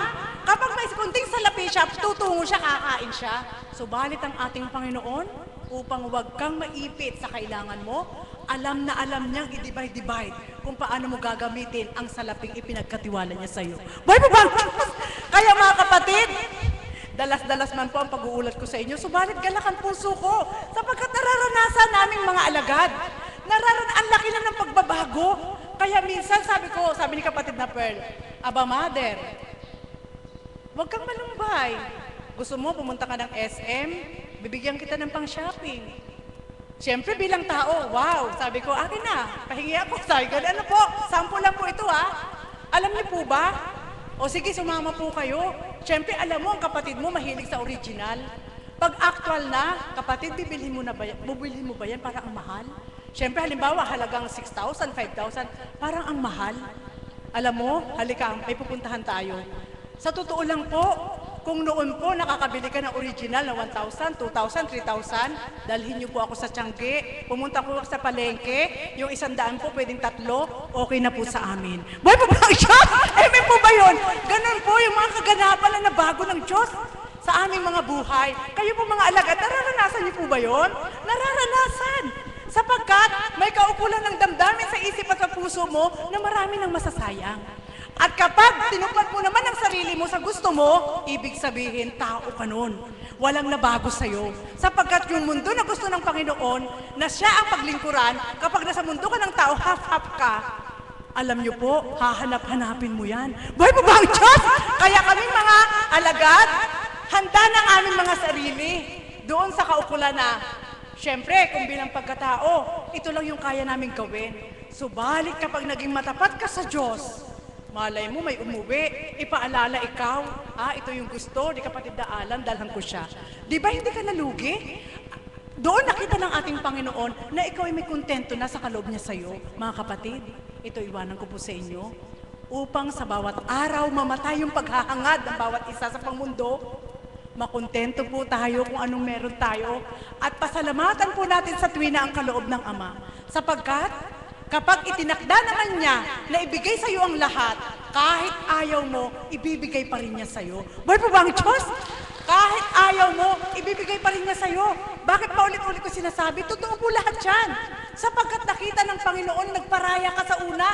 Kapag may kunting salapi siya, tutungo siya, kakain siya. Subalit ang ating Panginoon, upang huwag kang maipit sa kailangan mo, alam na alam niyang i-divide kung paano mo gagamitin ang salaping ipinagkatiwala niya sa iyo. Boy mo ba? Kaya mga kapatid, dalas-dalas man po ang pag-uulat ko sa inyo, subalit galakan puso ko, sapagkat nararanasan naming mga alagad. Ang laki na ng pagbabago. Kaya minsan sabi ni kapatid na Pearl, Aba Mother, huwag kang malumbay. Gusto mo pumunta ka ng SM, bibigyan kita ng pang-shopping. Siyempre bilang tao, wow, sabi ko, akin na, pahingi ako. Sabi ko, ano po, sample lang po ito ha. Alam niyo po ba? O sige, sumama po kayo. Siyempre alam mo, ang kapatid mo mahilig sa original. Pag actual na, kapatid, bibilhin mo ba yan para ang mahal? Siyempre, halimbawa, halagang 6,000, 5,000, parang ang mahal. Alam mo, halika, may pupuntahan tayo. Sa totoo lang po, kung noon po nakakabili ka ng original na 1,000, 2,000, 3,000, dalhin niyo po ako sa Tiangge, pumunta po ako sa palengke, yung 100 po pwedeng 3, okay na po sa amin. Boy po ba ang Diyos? Amen po ba yun? Ganun po yung mga kaganapan na nabago ng Diyos sa aming mga buhay. Kayo po mga alagad, nararanasan niyo po ba yun? Nararanasan. Sapagkat may kaukulan ng damdamin sa isip at sa puso mo na marami ng masasayang. At kapag tinupad mo naman ang sarili mo sa gusto mo, ibig sabihin, tao ka nun. Walang nabago sa'yo. Sapagkat yung mundo na gusto ng Panginoon, na siya ang paglingkuran, kapag nasa mundo ka ng tao, half-half ka, alam niyo po, hahanap-hanapin mo yan. Boy mo ba ang Diyos? Kaya kaming mga alagad, handa ng aming mga sarili doon sa kaukulan na, siyempre, kung bilang pagkatao, ito lang yung kaya naming gawin. Subalit kapag naging matapat ka sa Diyos, malay mo, may umuwi, ipaalala ikaw, ito yung gusto, di kapatid na Alan, dalhan ko siya. Di ba hindi ka nalugi? Doon nakita ng ating Panginoon na ikaw ay may kontento na sa kaloob niya sa'yo. Mga kapatid, ito iwanan ko po sa inyo, upang sa bawat araw mamatay yung paghahangad ng bawat isa sa pangmundo, makontento po tayo kung anong meron tayo, at pasalamatan po natin sa tuwina ang kaloob ng Ama. Sapagkat, kapag itinakda naman niya na ibigay sa iyo ang lahat, kahit ayaw mo, ibibigay pa rin niya sa iyo. Boy po ba ang Diyos? Kahit ayaw mo, ibibigay pa rin niya sa iyo. Bakit pa ulit-ulit ko sinasabi? Totoo po lahat yan. Sapagkat nakita ng Panginoon, nagparaya ka sa una.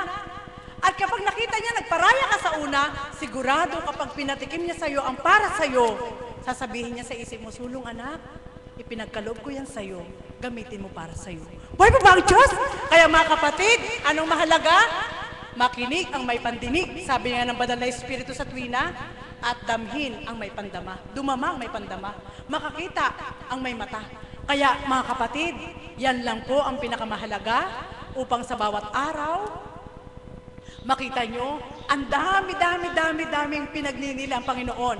At kapag nakita niya, nagparaya ka sa una, sigurado kapag pinatikim niya sa iyo ang para sa iyo, sasabihin niya sa isip mo, sulong anak, ipinagkaloob ko yan sa iyo, gamitin mo para sa iyo. Boy po ba ang Diyos? Kaya mga kapatid, anong mahalaga? Makinig ang may pandinig, sabi nga ng banal na Espiritu sa tuwina, at damhin ang may pandama. Dumama ang may pandama. Makakita ang may mata. Kaya mga kapatid, yan lang po ang pinakamahalaga upang sa bawat araw, makita nyo, ang daming pinagninila ang Panginoon.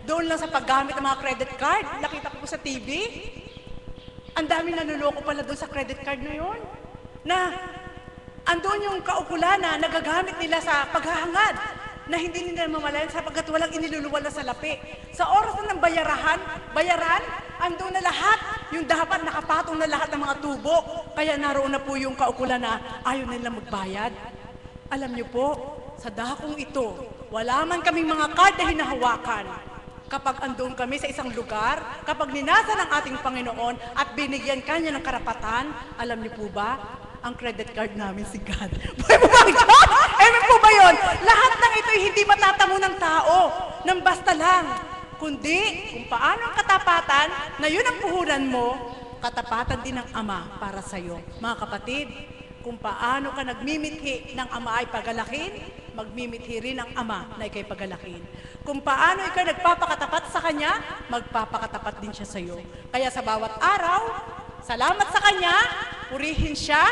Doon lang sa paggamit ng mga credit card, nakita ko po sa TV, ang daming nanuloko pala doon sa credit card na yun. Na andun yung kaukulan na nagagamit nila sa paghahangad na hindi nila mamalayan sapagkat walang iniluluwal na salapi. Sa oras na ng bayaran, andun na lahat, yung dapat nakapatong na lahat ng mga tubo. Kaya naroon na po yung kaukulan na ayaw nila magbayad. Alam niyo po, sa dakong ito, wala man kaming mga card na hinahawakan. Kapag andun kami sa isang lugar, kapag ninasa ng ating Panginoon at binigyan kanya ng karapatan, alam niyo po ba, ang credit card namin si God. Boy mo ba ito? Amen po ba yun? Lahat ng ito'y hindi matatamo ng tao, ng basta lang. kundi kung paano ang katapatan na yun ang puhunan mo, katapatan din ng Ama para sa iyo. Mga kapatid, kung paano ka nagmimithi ng Ama ay pagalakin, magmimithi rin ang Ama na ikay pagalakin. Kung paano ikaw nagpapakatapat sa Kanya, magpapakatapat din siya sa iyo. Kaya sa bawat araw, salamat sa Kanya, purihin siya,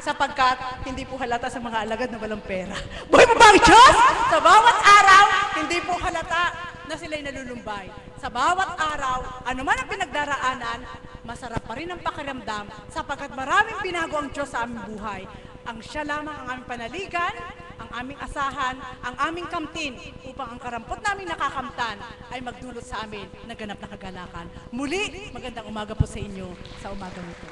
sapagkat hindi po halata sa mga alagad na walang pera. Buhay mo ba ang Diyos? Sa bawat araw, hindi po halata na sila'y nalulumbay. Sa bawat araw, anuman ang pinagdaraanan, masarap pa rin ang pakiramdam sapagkat maraming binago ang Diyos sa aming buhay. Ang siya lamang ang aming panaligan, ang aming asahan, ang aming kamtin upang ang karampot namin nakakamtan ay magdulot sa amin ng ganap na kagalakan. Muli, magandang umaga po sa inyo sa umagang ito.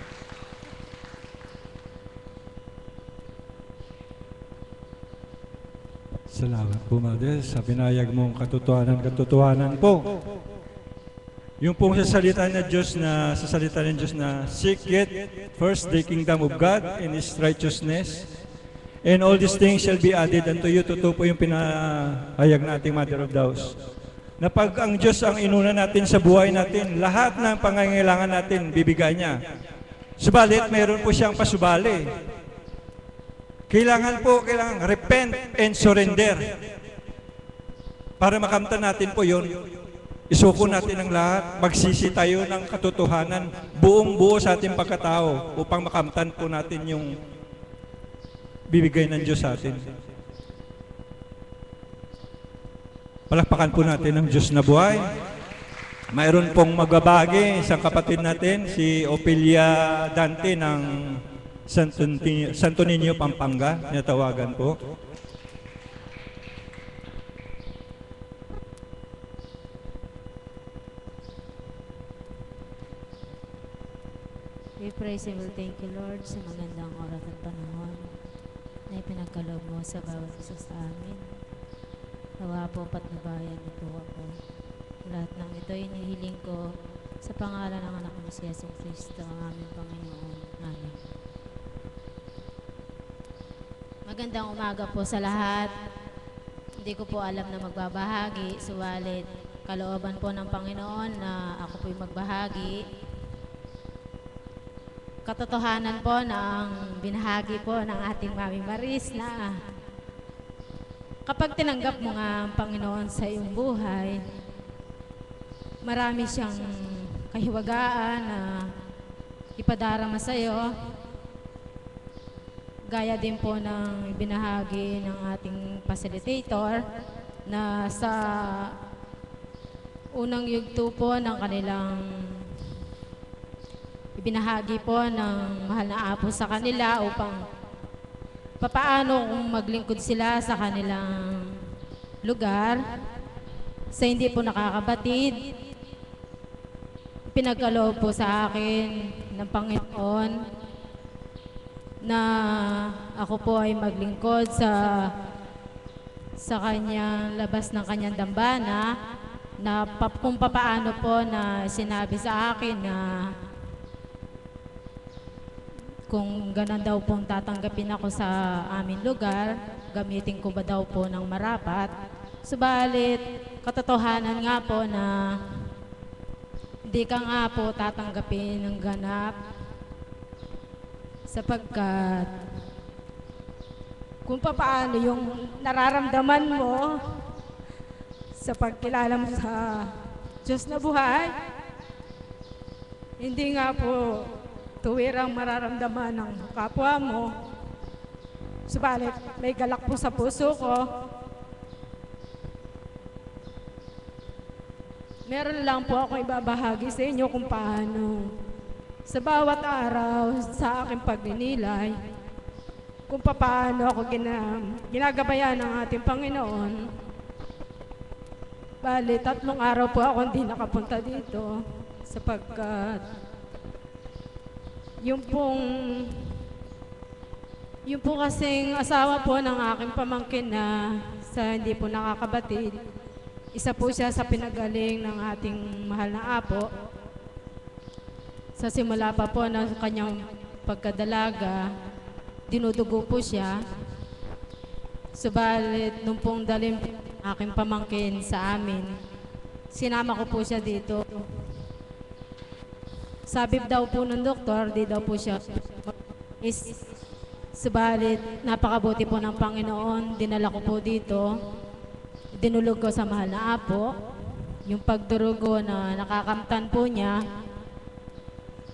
Salamat po, Mother, sa binayag mong katotohanan po. Yung pong sasalita ng Diyos na, seek yet first the kingdom of God and His righteousness, and all these things shall be added unto you. Totoo po yung pinahayag nating Mother of the House. Na pag ang Diyos ang inuna natin sa buhay natin, lahat ng pangangailangan natin, bibigay niya. Subalit, mayroon po siyang pasubali. Kailangan repent and surrender. Para makamtan natin po yun, isuko natin ang lahat, magsisi tayo ng katotohanan, buong buo sa ating pagkatao upang makamtan po natin yung bibigay ng Diyos sa atin. Palakpakan po natin ang Diyos na buhay. Mayroon pong magbabagi isang kapatid natin, si Opelia Dante ng Santo Niño, Pampanga, natawagan po. We praise and will thank you, Lord, sa magandang oras at panahon na ipinagkaloob mo sa bawat isa sa amin. Nawa po patnubayan niyo po ako. Lahat ng ito inihiling ko sa pangalan ng anak mo si Yesong Kristo, ang aming Panginoon. Amen. Magandang umaga po sa lahat. Hindi ko po alam na magbabahagi, suwalit kalooban po ng Panginoon na ako po'y magbahagi. Katotohanan po na ang binahagi po ng ating Mami Maris na kapag tinanggap mo nga ang Panginoon sa iyong buhay, marami siyang kahiwagaan na ipadarama sa iyo. Gaya din po ng binahagi ng ating facilitator na sa unang yugto po ng kanilang ibinahagi po ng mahal na apo sa kanila upang papaano kung maglingkod sila sa kanilang lugar sa hindi po nakakabatid. Pinagkaloob po sa akin ng Panginoon na ako po ay maglingkod sa kanyang labas ng kanyang dambana na kung papaano po na sinabi sa akin na kung ganun daw pong tatanggapin ako sa aming lugar, gamitin ko ba daw po ng marapat. Subalit, katotohanan nga po na hindi ka nga po tatanggapin ng ganap sapagkat kung paano yung nararamdaman mo sa pagkilala mo sa Diyos na buhay, hindi nga po tuwirang mararamdaman ng kapwa mo. Subalit, may galak po sa puso ko. Meron lang po ako ibabahagi sa inyo kung paano sa bawat araw sa aking pagninilay, kung paano ako ginagabayan ng ating Panginoon. Bali, 3 araw po ako hindi nakapunta dito sapagkat yung po kasing asawa po ng aking pamangkin na sa hindi po nakakabatid, isa po siya sa pinagaling ng ating mahal na apo. Sa simula pa po ng kanyang pagkadalaga, dinudugo po siya. Subalit, nung pong dalim aking pamangkin sa amin, sinama ko po siya dito. Sabi daw po ng doktor, di daw po siya is subalit napakabuti po ng Panginoon, dinala ko po dito, dinulog ko sa mahal na apo, yung pagdurugo na nakakamtan po niya.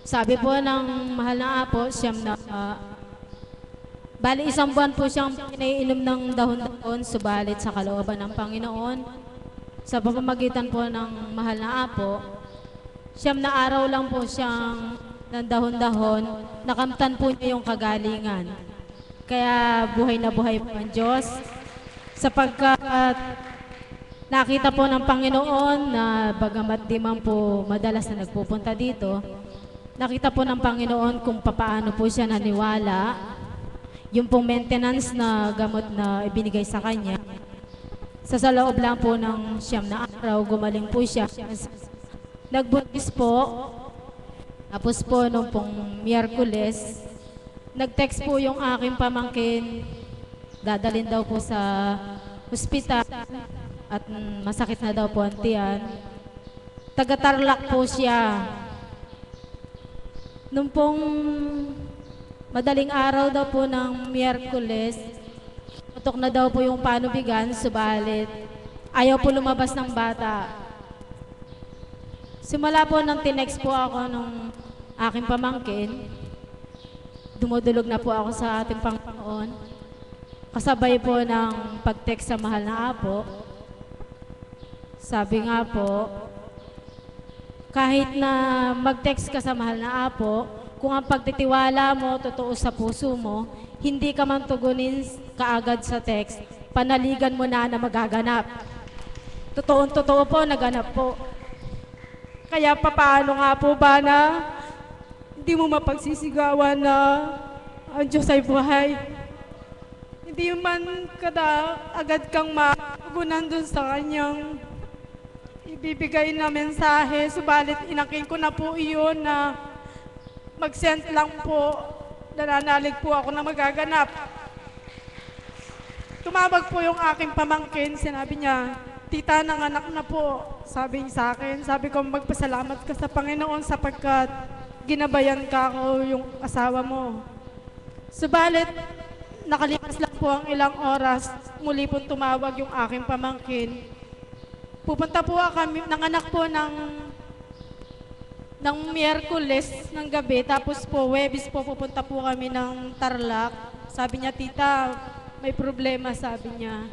Sabi po ng mahal na apo, siyam na, bali 1 buwan po siyang pinaiinom ng dahon-dahon, subalit sa kalooban ng Panginoon, sa pamamagitan po ng mahal na apo, 9 na araw lang po siyang ng dahon-dahon, nakamtan po niya yung kagalingan. Kaya buhay na buhay po ang Diyos, sapagkat nakita po ng Panginoon na bagamat di man po madalas na nagpupunta dito, nakita po ng Panginoon kung papaano po siya naniwala, yung pong maintenance na gamot na ibinigay sa kanya. Sa loob lang po ng 9 na araw, gumaling po siya. Nagbuntis po, tapos po nung pong Miyerkules, nag-text po yung aking pamangkin, dadalhin daw po sa ospital at masakit na daw po ang tiyan. Taga-Tarlac po siya. Nung pong madaling araw daw po ng Miyerkules, tutok na daw po yung panubigan, subalit ayaw po lumabas ng bata. Simula po nang tinext po ako nung aking pamangkin, dumudulog na po ako sa ating Panginoon. Kasabay po ng pag-text sa mahal na apo. Sabi nga po, kahit na mag-text ka sa mahal na apo, kung ang pagtitiwala mo totoo sa puso mo, hindi ka man tugunin kaagad sa text, panaligan mo na magaganap. Totoo po, naganap po. Kaya papaano nga po ba na hindi mo mapagsisigawan na ang Diyos ay buhay? Hindi man agad kang magunan dun sa kanyang ibibigay na mensahe, subalit inakin ko na po iyon na mag-send lang po, nananalig po ako na magaganap. Tumawag po yung aking pamangkin, sinabi niya, "Tita, nanganak na po." Sabi niya sa akin, sabi ko, magpasalamat ka sa Panginoon sapagkat ginabayan ka ako yung asawa mo. Subalit, nakalipas lang po ang ilang oras, muli po tumawag yung aking pamangkin. Pupunta po kami, nanganak po ng Miyerkules ng gabi, tapos po, Huwebes po pupunta po kami ng Tarlac. Sabi niya, "Tita, may problema," sabi niya.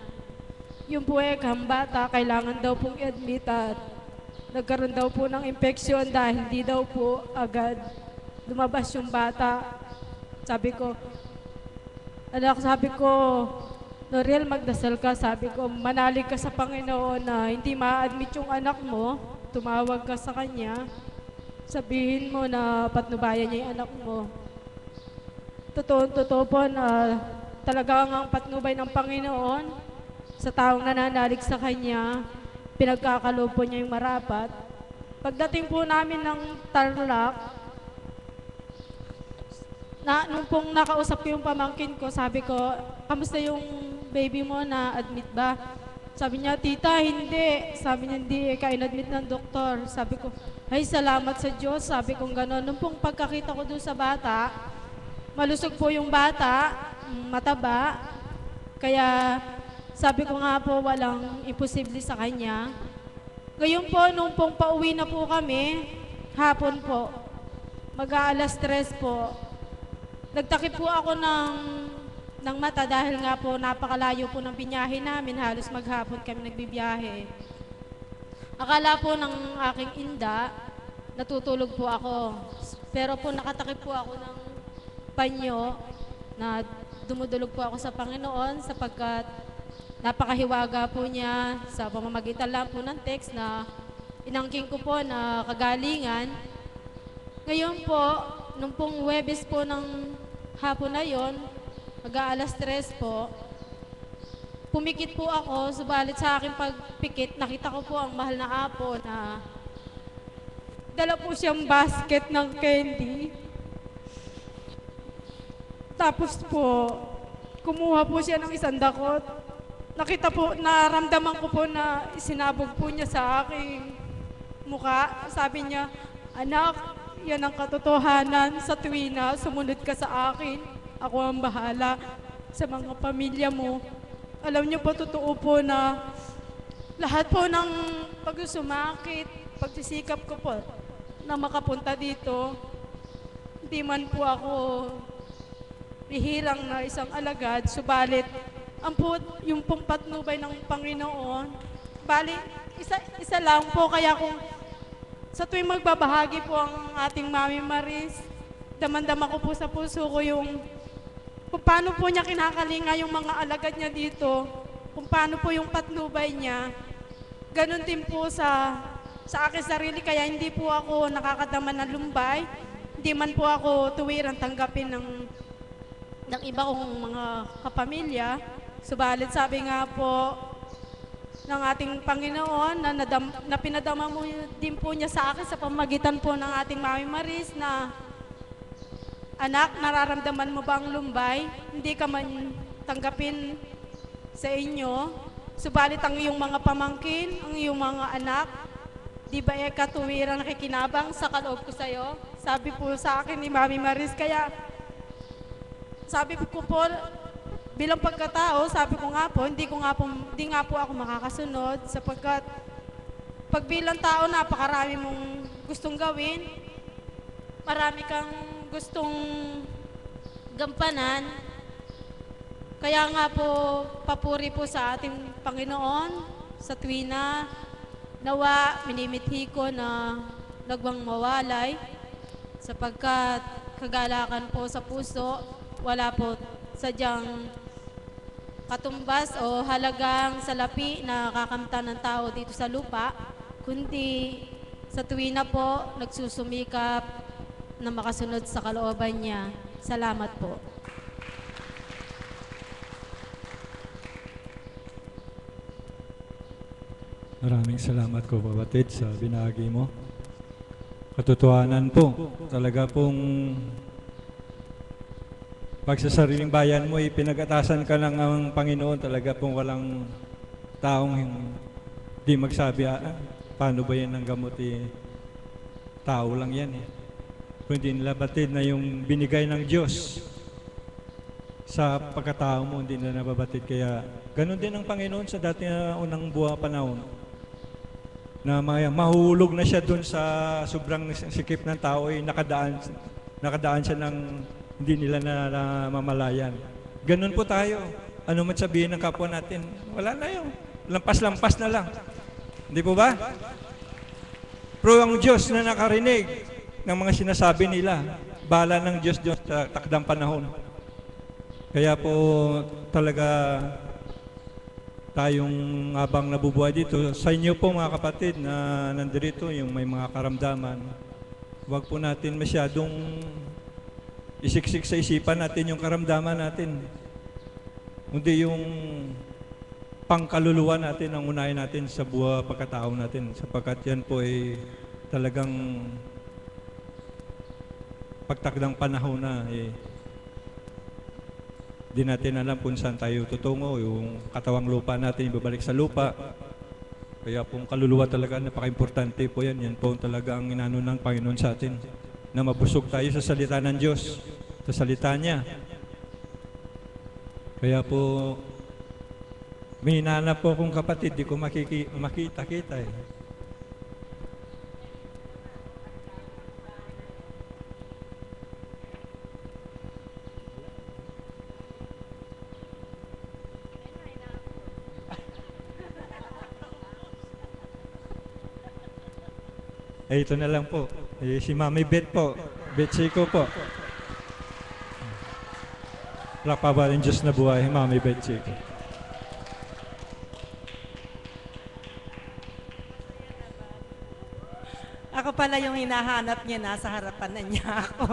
Yung po ang bata, kailangan daw pong i-admit at nagkaroon daw po ng infeksyon dahil hindi daw po agad lumabas yung bata. Sabi ko, anak, sabi ko, Noriel, magdasal ka. Sabi ko, manalig ka sa Panginoon na hindi ma-admit yung anak mo, tumawag ka sa kanya, sabihin mo na patnubayan niya yung anak mo. Totoo po na talagang ang patnubay ng Panginoon sa taong nananalig sa kanya, pinagkakaloob po niya yung marapat. Pagdating po namin ng Tarlac, nung pong nakausap ko yung pamangkin ko, sabi ko, "Kamusta yung baby mo, na admit ba?" Sabi niya, "Tita, hindi." Sabi niya, "Hindi, ka-inadmit ng doktor." Sabi ko, "Ay, salamat sa Diyos." Sabi ko gano'n. Nung pong pagkakita ko doon sa bata, malusog po yung bata, mataba, kaya sabi ko nga po, walang imposible sa kanya. Ngayon po, nung pong pauwi na po kami, hapon po, mag-aalas 3 po, nagtakip po ako ng mata dahil nga po napakalayo po ng binyahe namin, halos maghapon kami nagbibiyahe. Akala po ng aking inda, natutulog po ako. Pero po nakatakip po ako ng panyo na dumudulog po ako sa Panginoon sapagkat napakahiwaga po niya sa pamamagitan lang po ng text na inangking ko po na kagalingan. Ngayon po, nung pong Huwebes po ng hapon na yon, mag-aalas 3 po, pumikit po ako, subalit sa aking pagpikit, nakita ko po ang mahal na apo na dala po siyang basket ng candy. Tapos po, kumuha po siya ng 1 dakot. Nakita po, naramdaman ko po na isinabog po niya sa akin. mukha. Sabi niya, anak, yan ang katotohanan. Sa tuwina, sumunod ka sa akin. Ako ang bahala sa mga pamilya mo. Alam niyo po, totoo po na lahat po ng pagsusumakit, pagsisikap ko po na makapunta dito, hindi man po ako bihirang na isang alagad, subalit yung pong patnubay ng Panginoon, bali, isa lang po, kaya kung sa tuwing magbabahagi po ang ating Mami Maris, damandama ko po sa puso ko yung kung paano po niya kinakalinga yung mga alagad niya dito, kung paano po yung patnubay niya, ganun din po sa akin sarili, kaya hindi po ako nakakadama ng lumbay, hindi man po ako tuwirang tanggapin ng iba kong mga kapamilya. Subalit sabi nga po ng ating Panginoon na pinadama mo din po niya sa akin sa pamagitan po ng ating Mami Maris na, anak, nararamdaman mo ba ang lumbay? Hindi ka man tanggapin sa inyo. Subalit ang iyong mga pamangkin, ang iyong mga anak, di ba katuwirang nakikinabang sa kaloob ko sa'yo? Sabi po sa akin ni Mami Maris, kaya sabi ko po, bilang pagkatao, sabi ko nga po, hindi nga po ako makakasunod sapagkat pag bilang tao, napakarami mong gustong gawin, marami kang gustong gampanan. Kaya nga po, papuri po sa ating Panginoon sa tuwina, nawa minimithi ko na nagwang mawalay sapagkat kagalakan po sa puso, wala po sadyang katumbas o halagang salapi na kakamtan ng tao dito sa lupa, kundi sa tuwina po nagsusumikap na makasunod sa kalooban niya. Salamat po. Maraming salamat ko, kapatid, sa binahagi mo. Katotohanan po, talaga pong pag sa sariling bayan mo, ipinag-atasan ka ng ang Panginoon, talaga pong walang taong hindi magsabi, paano ba yan ang gamot? Tao lang yan. Kung hindi nila batid na yung binigay ng Diyos sa pagkatao mo, hindi nila nababatid. Kaya ganun din ang Panginoon sa dati na unang buha panahon, na mahulog na siya dun sa sobrang sikip ng tao, nakadaan siya ng hindi nila na mamalayan. Ganun po tayo. Ano man sabihin ng kapwa natin, wala na yun. Lampas-lampas na lang. Hindi po ba? Pero ang Diyos na nakarinig ng mga sinasabi nila, bala ng Diyos sa takdang panahon. Kaya po talaga tayong habang nabubuhay dito, sa inyo po mga kapatid na nandirito, yung may mga karamdaman, huwag po natin masyadong isiksik sa isipan natin yung karamdaman natin. Kundi yung pangkaluluwa natin ang unahin natin sa buhay pagkatao natin, sapagkat yan po ay talagang pagtakdang panahon na di natin alam kung saan tayo tutungo, yung katawang lupa natin ibabalik sa lupa. Kaya pong kaluluwa talaga, napaka-importante po yan. Yan po talaga ang inano ng Panginoon sa atin, na mabusog tayo sa salita ng Diyos, sa salita niya. Kaya po, may hinahanap po akong kapatid, di ko makita-kita eh. Ito na lang po. Si Mami Beth po. Beth Chico po. Lakpabaling Diyos na buhay, Mami Beth Chico. Ako pala yung hinahanap niya, nasa harapan na niya ako.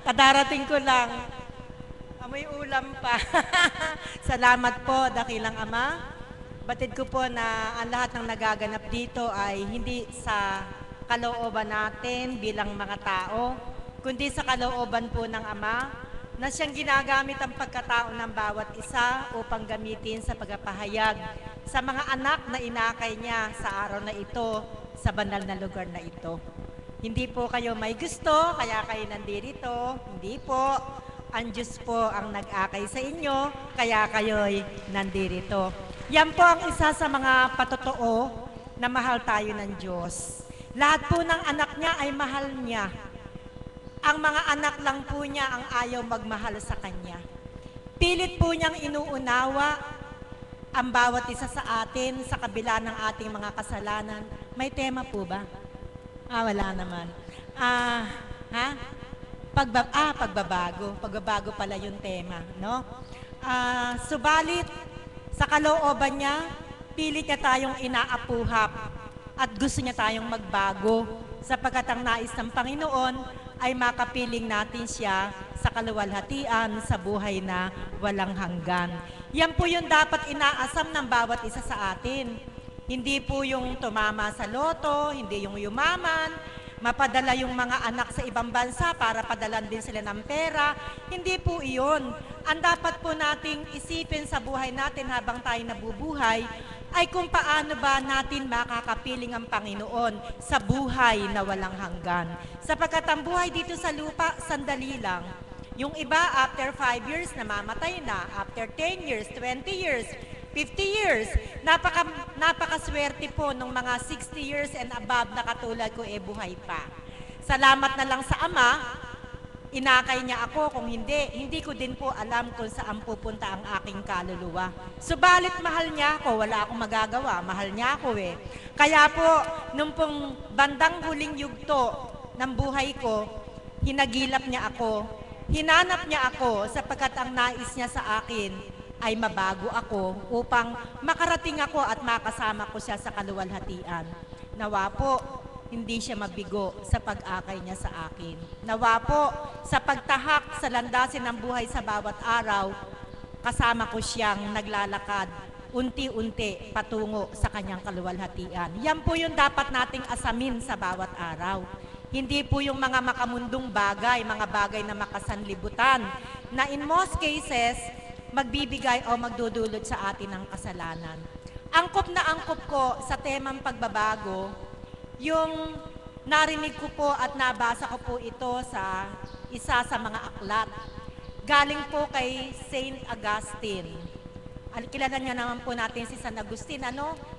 Kadarating ko lang. Amoy ulam pa. Salamat po, dakilang Ama. Batid ko po na ang lahat ng nagaganap dito ay hindi sa kalooban natin bilang mga tao, kundi sa kalooban po ng Ama, na siyang ginagamit ang pagkatao ng bawat isa upang gamitin sa pagpapahayag sa mga anak na inakay niya sa araw na ito sa banal na lugar na ito. Hindi po kayo may gusto, kaya kayo nandito. Hindi po. Ang Diyos po ang nag-akay sa inyo, kaya kayo'y nandito. Yan po ang isa sa mga patotoo na mahal tayo ng Diyos. Lahat po ng anak niya ay mahal niya. Ang mga anak lang po niya ang ayaw magmahal sa Kanya. Pilit po niyang inuunawa ang bawat isa sa atin sa kabila ng ating mga kasalanan. May tema po ba? Wala naman. Pagbabago. Pagbabago pala yung tema, no? Subalit, sa kalooban niya, pilit niya tayong inaapuhap at gusto niya tayong magbago sapagkat ang nais ng Panginoon ay makapiling natin siya sa kaluwalhatian sa buhay na walang hanggan. Yan po yung dapat inaasam ng bawat isa sa atin. Hindi po yung tumama sa loto, hindi yung yumaman, mapadala yung mga anak sa ibang bansa para padalan din sila ng pera. Hindi po iyon. Ang dapat po nating isipin sa buhay natin habang tayo nabubuhay ay kung paano ba natin makakapiling ang Panginoon sa buhay na walang hanggan. Sapagkat ang buhay dito sa lupa, sandali lang. Yung iba, after 5 years, namamatay na. After 10 years, 20 years, 50 years. Napakaswerte po nung mga 60 years and above na katulad ko buhay pa. Salamat na lang sa Ama, inakay niya ako. Kung hindi ko din po alam kung saan pupunta ang aking kaluluwa. Subalit mahal niya ako, wala akong magagawa. Mahal niya ako Kaya po, nung pong bandang huling yugto ng buhay ko, hinagilap niya ako. Hinanap niya ako sapagkat ang nais niya sa akin ay mabago ako upang makarating ako at makasama ko siya sa kaluwalhatian. Nawa po, hindi siya mabigo sa pag-akay niya sa akin. Nawa po, sa pagtahak sa landasin ng buhay sa bawat araw, kasama ko siyang naglalakad unti-unti patungo sa kanyang kaluwalhatian. Yan po yung dapat nating asamin sa bawat araw. Hindi po yung mga makamundong bagay, mga bagay na makasanlibutan, na in most cases, magbibigay o magdudulot sa atin ng kasalanan. Angkop na angkop ko sa temang pagbabago, yung narinig ko po at nabasa ko po ito sa isa sa mga aklat. Galing po kay Saint Augustine. Kilala niya naman po natin si San Agustin,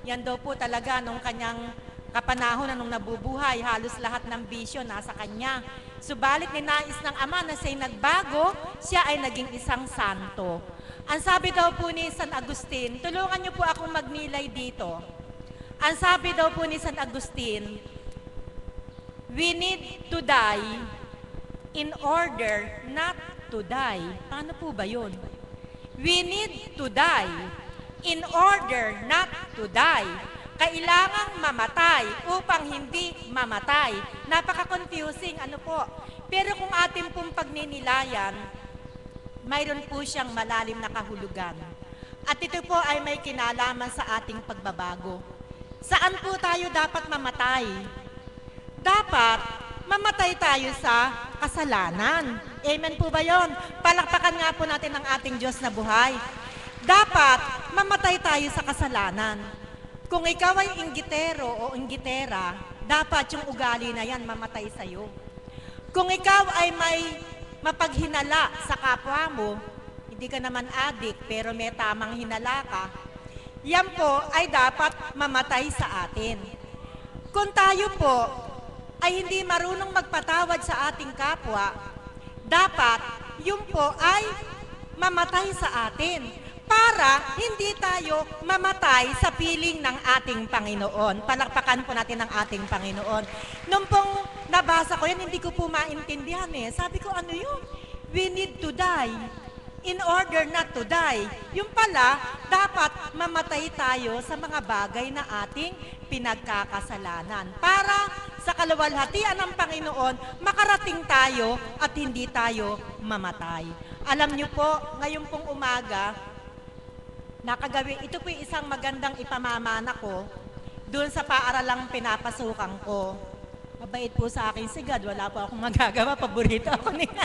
Yan daw po talaga nung kanyang kapanahon na nung nabubuhay, halos lahat ng bisyo nasa kanya. Subalit ninais ng Ama na siya'y nagbago, siya ay naging isang santo. Ang sabi daw po ni San Agustin, tulungan niyo po akong magnilay dito. Ang sabi daw po ni San Agustin, we need to die in order not to die. Paano po ba yun? We need to die in order not to die. Kailangang mamatay upang hindi mamatay. Napaka-confusing, po. Pero kung ating pong pagninilayan, mayroon po siyang malalim na kahulugan. At ito po ay may kinalaman sa ating pagbabago. Saan po tayo dapat mamatay? Dapat mamatay tayo sa kasalanan. Amen po ba yon? Palakpakan nga po natin ang ating Diyos na buhay. Dapat mamatay tayo sa kasalanan. Kung ikaw ay inggitero o inggitera, dapat yung ugali na yan mamatay sa'yo. Kung ikaw ay may mapaghinala sa kapwa mo, hindi ka naman adik pero may tamang hinala ka, yan po ay dapat mamatay sa atin. Kung tayo po ay hindi marunong magpatawad sa ating kapwa, dapat yun po ay mamatay sa atin para hindi tayo mamatay sa piling ng ating Panginoon. Palakpakan po natin ang ating Panginoon. Nung pong nabasa ko yan, hindi ko po maintindihan Sabi ko, ano yun? We need to die in order not to die. Yung pala, dapat mamatay tayo sa mga bagay na ating pinagkakasalanan. Para sa kaluwalhatian ng Panginoon, makarating tayo at hindi tayo mamatay. Alam niyo po, ngayon pong umaga, ito po isang magandang ipamamana ko doon sa paaralang pinapasukan ko. Mabait po sa akin si God, wala po akong magagawa, paborito ako niya.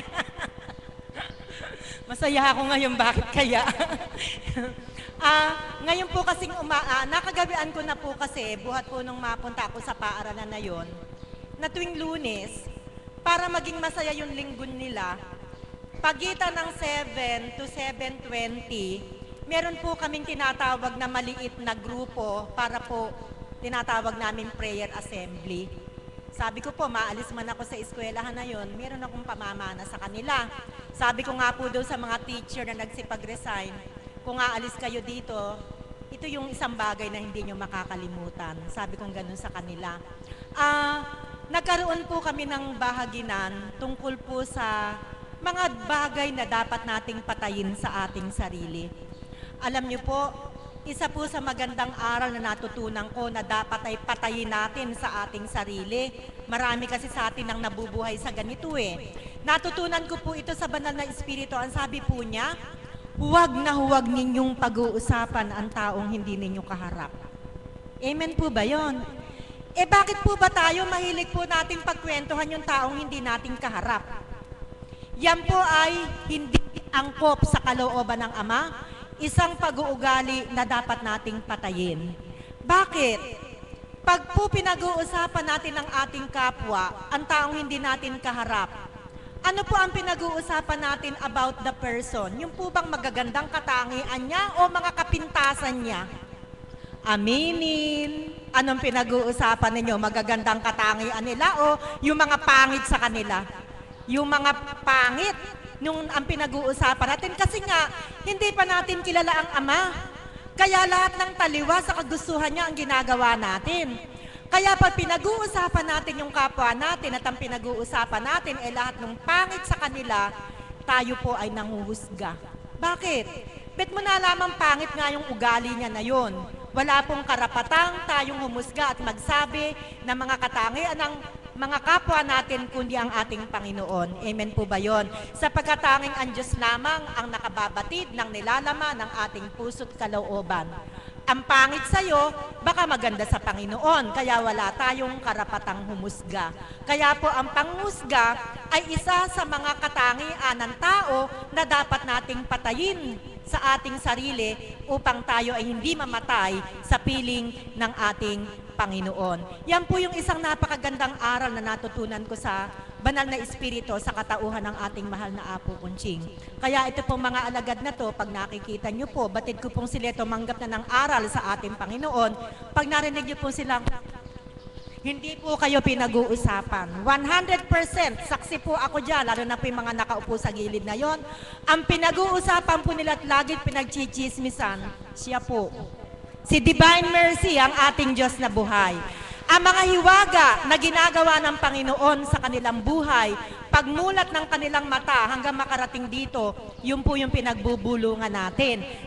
Masaya ako ngayon, bakit kaya? Ngayon po kasing nakagawian ko na po kasi, buhat po nung mapunta ako sa paaralan na yon, na tuwing Lunes, para maging masaya yung linggo nila, pagitan ng 7 to 7:20, meron po kaming tinatawag na maliit na grupo para po tinatawag namin prayer assembly. Sabi ko po, maalis man ako sa eskwelahan na yon, meron akong pamamana sa kanila. Sabi ko nga po doon sa mga teacher na nagsipag-resign, kung aalis kayo dito, ito yung isang bagay na hindi nyo makakalimutan. Sabi kong ganun sa kanila. Nagkaroon po kami ng bahaginan tungkol po sa mga bagay na dapat nating patayin sa ating sarili. Alam nyo po, isa po sa magandang aral na natutunan ko na dapat ay patayin natin sa ating sarili. Marami kasi sa atin ang nabubuhay sa ganito eh. Natutunan ko po ito sa banal na espiritu. Ang sabi po niya, huwag na huwag ninyong pag-uusapan ang taong hindi ninyo kaharap. Amen po ba yon? Bakit po ba tayo mahilig po nating pagkwentuhan yung taong hindi nating kaharap? Yan po ay hindi angkop sa kalooban ng Ama, isang pag-uugali na dapat nating patayin. Bakit? Pag po pinag-uusapan natin ang ating kapwa, ang taong hindi natin kaharap, ano po ang pinag-uusapan natin about the person? Yung po bang magagandang katangian niya o mga kapintasan niya? Aminin. Anong pinag-uusapan ninyo? Magagandang katangian nila o yung mga pangit sa kanila? Yung mga pangit, yung ang pinag-uusapan natin. Kasi nga, hindi pa natin kilala ang Ama. Kaya lahat ng taliwa sa kagustuhan niya ang ginagawa natin. Kaya pag pinag-uusapan natin yung kapwa natin at ang pinag-uusapan natin ay lahat ng pangit sa kanila, tayo po ay nanguhusga. Bakit? Bet mo na lamang pangit nga yung ugali niya na yon. Wala pong karapatang tayong humusga at magsabi ng mga katangian ng mga kapwa natin kundi ang ating Panginoon. Amen po ba yon? Sapagkat tanging ang Diyos lamang ang nakababatid ng nilalaman ng ating puso't kalooban. Ang pangit sa'yo, baka maganda sa Panginoon, kaya wala tayong karapatang humusga. Kaya po ang panghusga ay isa sa mga katangian ng tao na dapat nating patayin sa ating sarili upang tayo ay hindi mamatay sa piling ng ating Panginoon. Yan po yung isang napakagandang aral na natutunan ko sa banal na espiritu sa katauhan ng ating mahal na Apo Kunching. Kaya ito pong mga alagad na to, pag nakikita nyo po, batid ko pong sila tumanggap na ng aral sa ating Panginoon. Pag narinig nyo po silang, hindi po kayo pinag-uusapan. 100% saksi po ako dyan, lalo na po yung mga nakaupo sa gilid na yon. Ang pinag-uusapan po nila at lagi pinagchichismisan, siya po. Si Divine Mercy, ang ating Diyos na buhay. Ang mga hiwaga na ginagawa ng Panginoon sa kanilang buhay, pagmulat ng kanilang mata hanggang makarating dito, yun po yung pinagbubulungan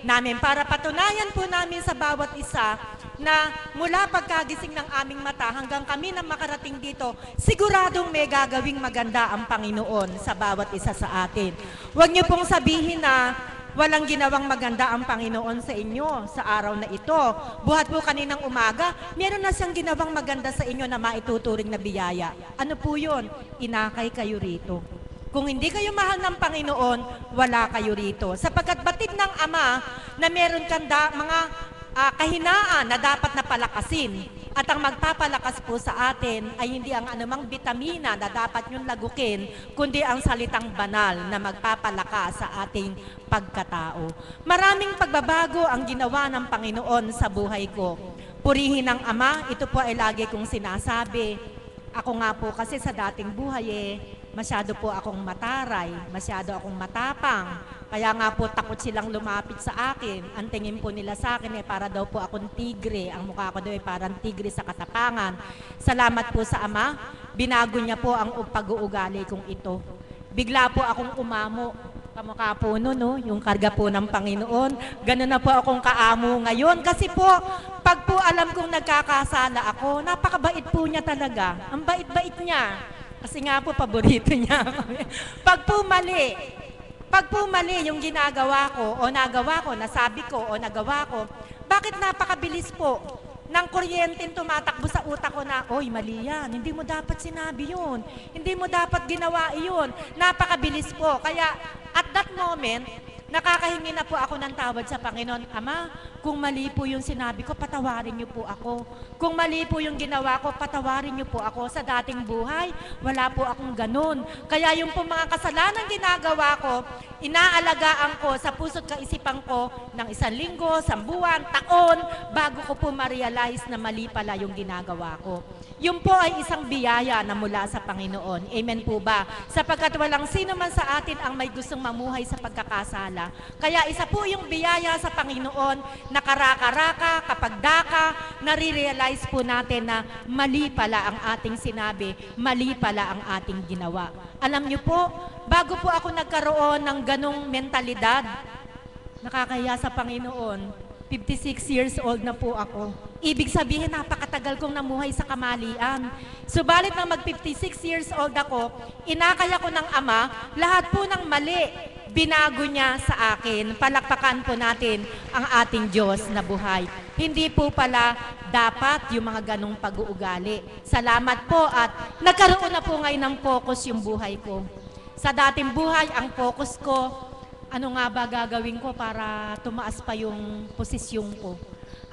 namin para patunayan po namin sa bawat isa na mula pagkagising ng aming mata hanggang kami na makarating dito, siguradong may gagawing maganda ang Panginoon sa bawat isa sa atin. Huwag niyo pong sabihin na walang ginawang maganda ang Panginoon sa inyo sa araw na ito. Buhat po kaninang umaga, meron na siyang ginawang maganda sa inyo na maituturing na biyaya. Ano po yun? Inakay kayo rito. Kung hindi kayo mahal ng Panginoon, wala kayo rito. Sapagkat batid ng Ama na meron kang mga kahinaan na dapat na palakasin. At ang magpapalakas po sa atin ay hindi ang anumang bitamina na dapat nyong lagukin, kundi ang salitang banal na magpapalakas sa ating pagkatao. Maraming pagbabago ang ginawa ng Panginoon sa buhay ko. Purihin ng Ama, ito po ay lagi kong sinasabi. Ako nga po kasi sa dating buhay masyado po akong mataray, masyado akong matapang. Kaya nga po takot silang lumapit sa akin. Ang tingin po nila sa akin para daw po akong tigre. Ang mukha ko daw ay parang tigre sa katapangan. Salamat po sa Ama, binago niya po ang pag-uugali kong ito. Bigla po akong umamo. Kamukha po no, yung karga po ng Panginoon. Ganun na po akong kaamo ngayon. Kasi po, pag po alam kong nagkakasala ako, napakabait po niya talaga. Ang bait-bait niya. Kasi nga po, paborito niya. Pag po mali yung ginagawa ko o nagawa ko, nasabi ko o nagawa ko, bakit napakabilis po ng kuryenteng tumatakbo sa utak ko na, oy, mali yan, hindi mo dapat sinabi yun, hindi mo dapat ginawa iyon. Napakabilis po. Kaya at that moment, Nakakahingi na po ako ng tawad sa Panginoon. Ama, kung mali po yung sinabi ko, patawarin niyo po ako. Kung mali po yung ginawa ko, patawarin niyo po ako. Sa dating buhay, wala po akong ganun. Kaya yung po mga kasalanan ginagawa ko, inaalagaan ko sa puso't kaisipan ko ng 1 linggo, 1 buwan, taon, bago ko po ma-realize na mali pala yung ginagawa ko. Yun po ay isang biyaya na mula sa Panginoon. Amen po ba? Sapagkat walang sino man sa atin ang may gustong mamuhay sa pagkakasala. Kaya isa po yung biyaya sa Panginoon na karaka-raka, kapag daka, nare-realize po natin na mali pala ang ating sinabi, mali pala ang ating ginawa. Alam niyo po, bago po ako nagkaroon ng ganong mentalidad, nakakahiya sa Panginoon, 56 years old na po ako. Ibig sabihin, napakatagal kong namuhay sa kamalian. Subalit na mag 56 years old ako, inakaya ko ng Ama, lahat po ng mali, binago niya sa akin. Palakpakan po natin ang ating Diyos na buhay. Hindi po pala dapat yung mga ganong pag-uugali. Salamat po at nagkaroon na po ngayon ng focus yung buhay ko. Sa dating buhay, ang focus ko, ano nga ba gagawin ko para tumaas pa yung posisyon ko?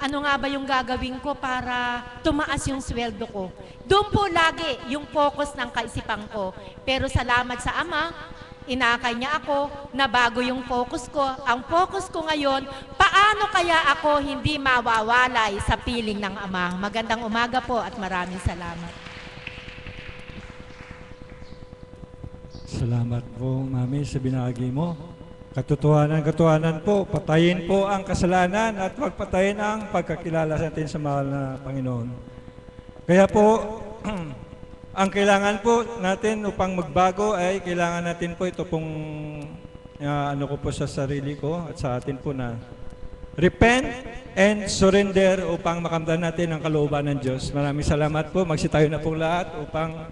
Ano nga ba yung gagawin ko para tumaas yung sweldo ko? Doon po lagi yung focus ng kaisipan ko. Pero salamat sa Ama, inakay niya ako na bago yung focus ko. Ang focus ko ngayon, paano kaya ako hindi mawawalay sa piling ng Ama? Magandang umaga po at maraming salamat. Salamat po, Mami, sa binahagi mo. Katotohanan po, patayin po ang kasalanan at pagpatayin ang pagkakilala sa atin sa mahal na Panginoon. Kaya po, ang kailangan po natin upang magbago ay kailangan natin po ito pong ano ko po sa sarili ko at sa atin po na repent and surrender upang makamtan natin ang kalooban ng Diyos. Maraming salamat po. Magsitayo na pong lahat upang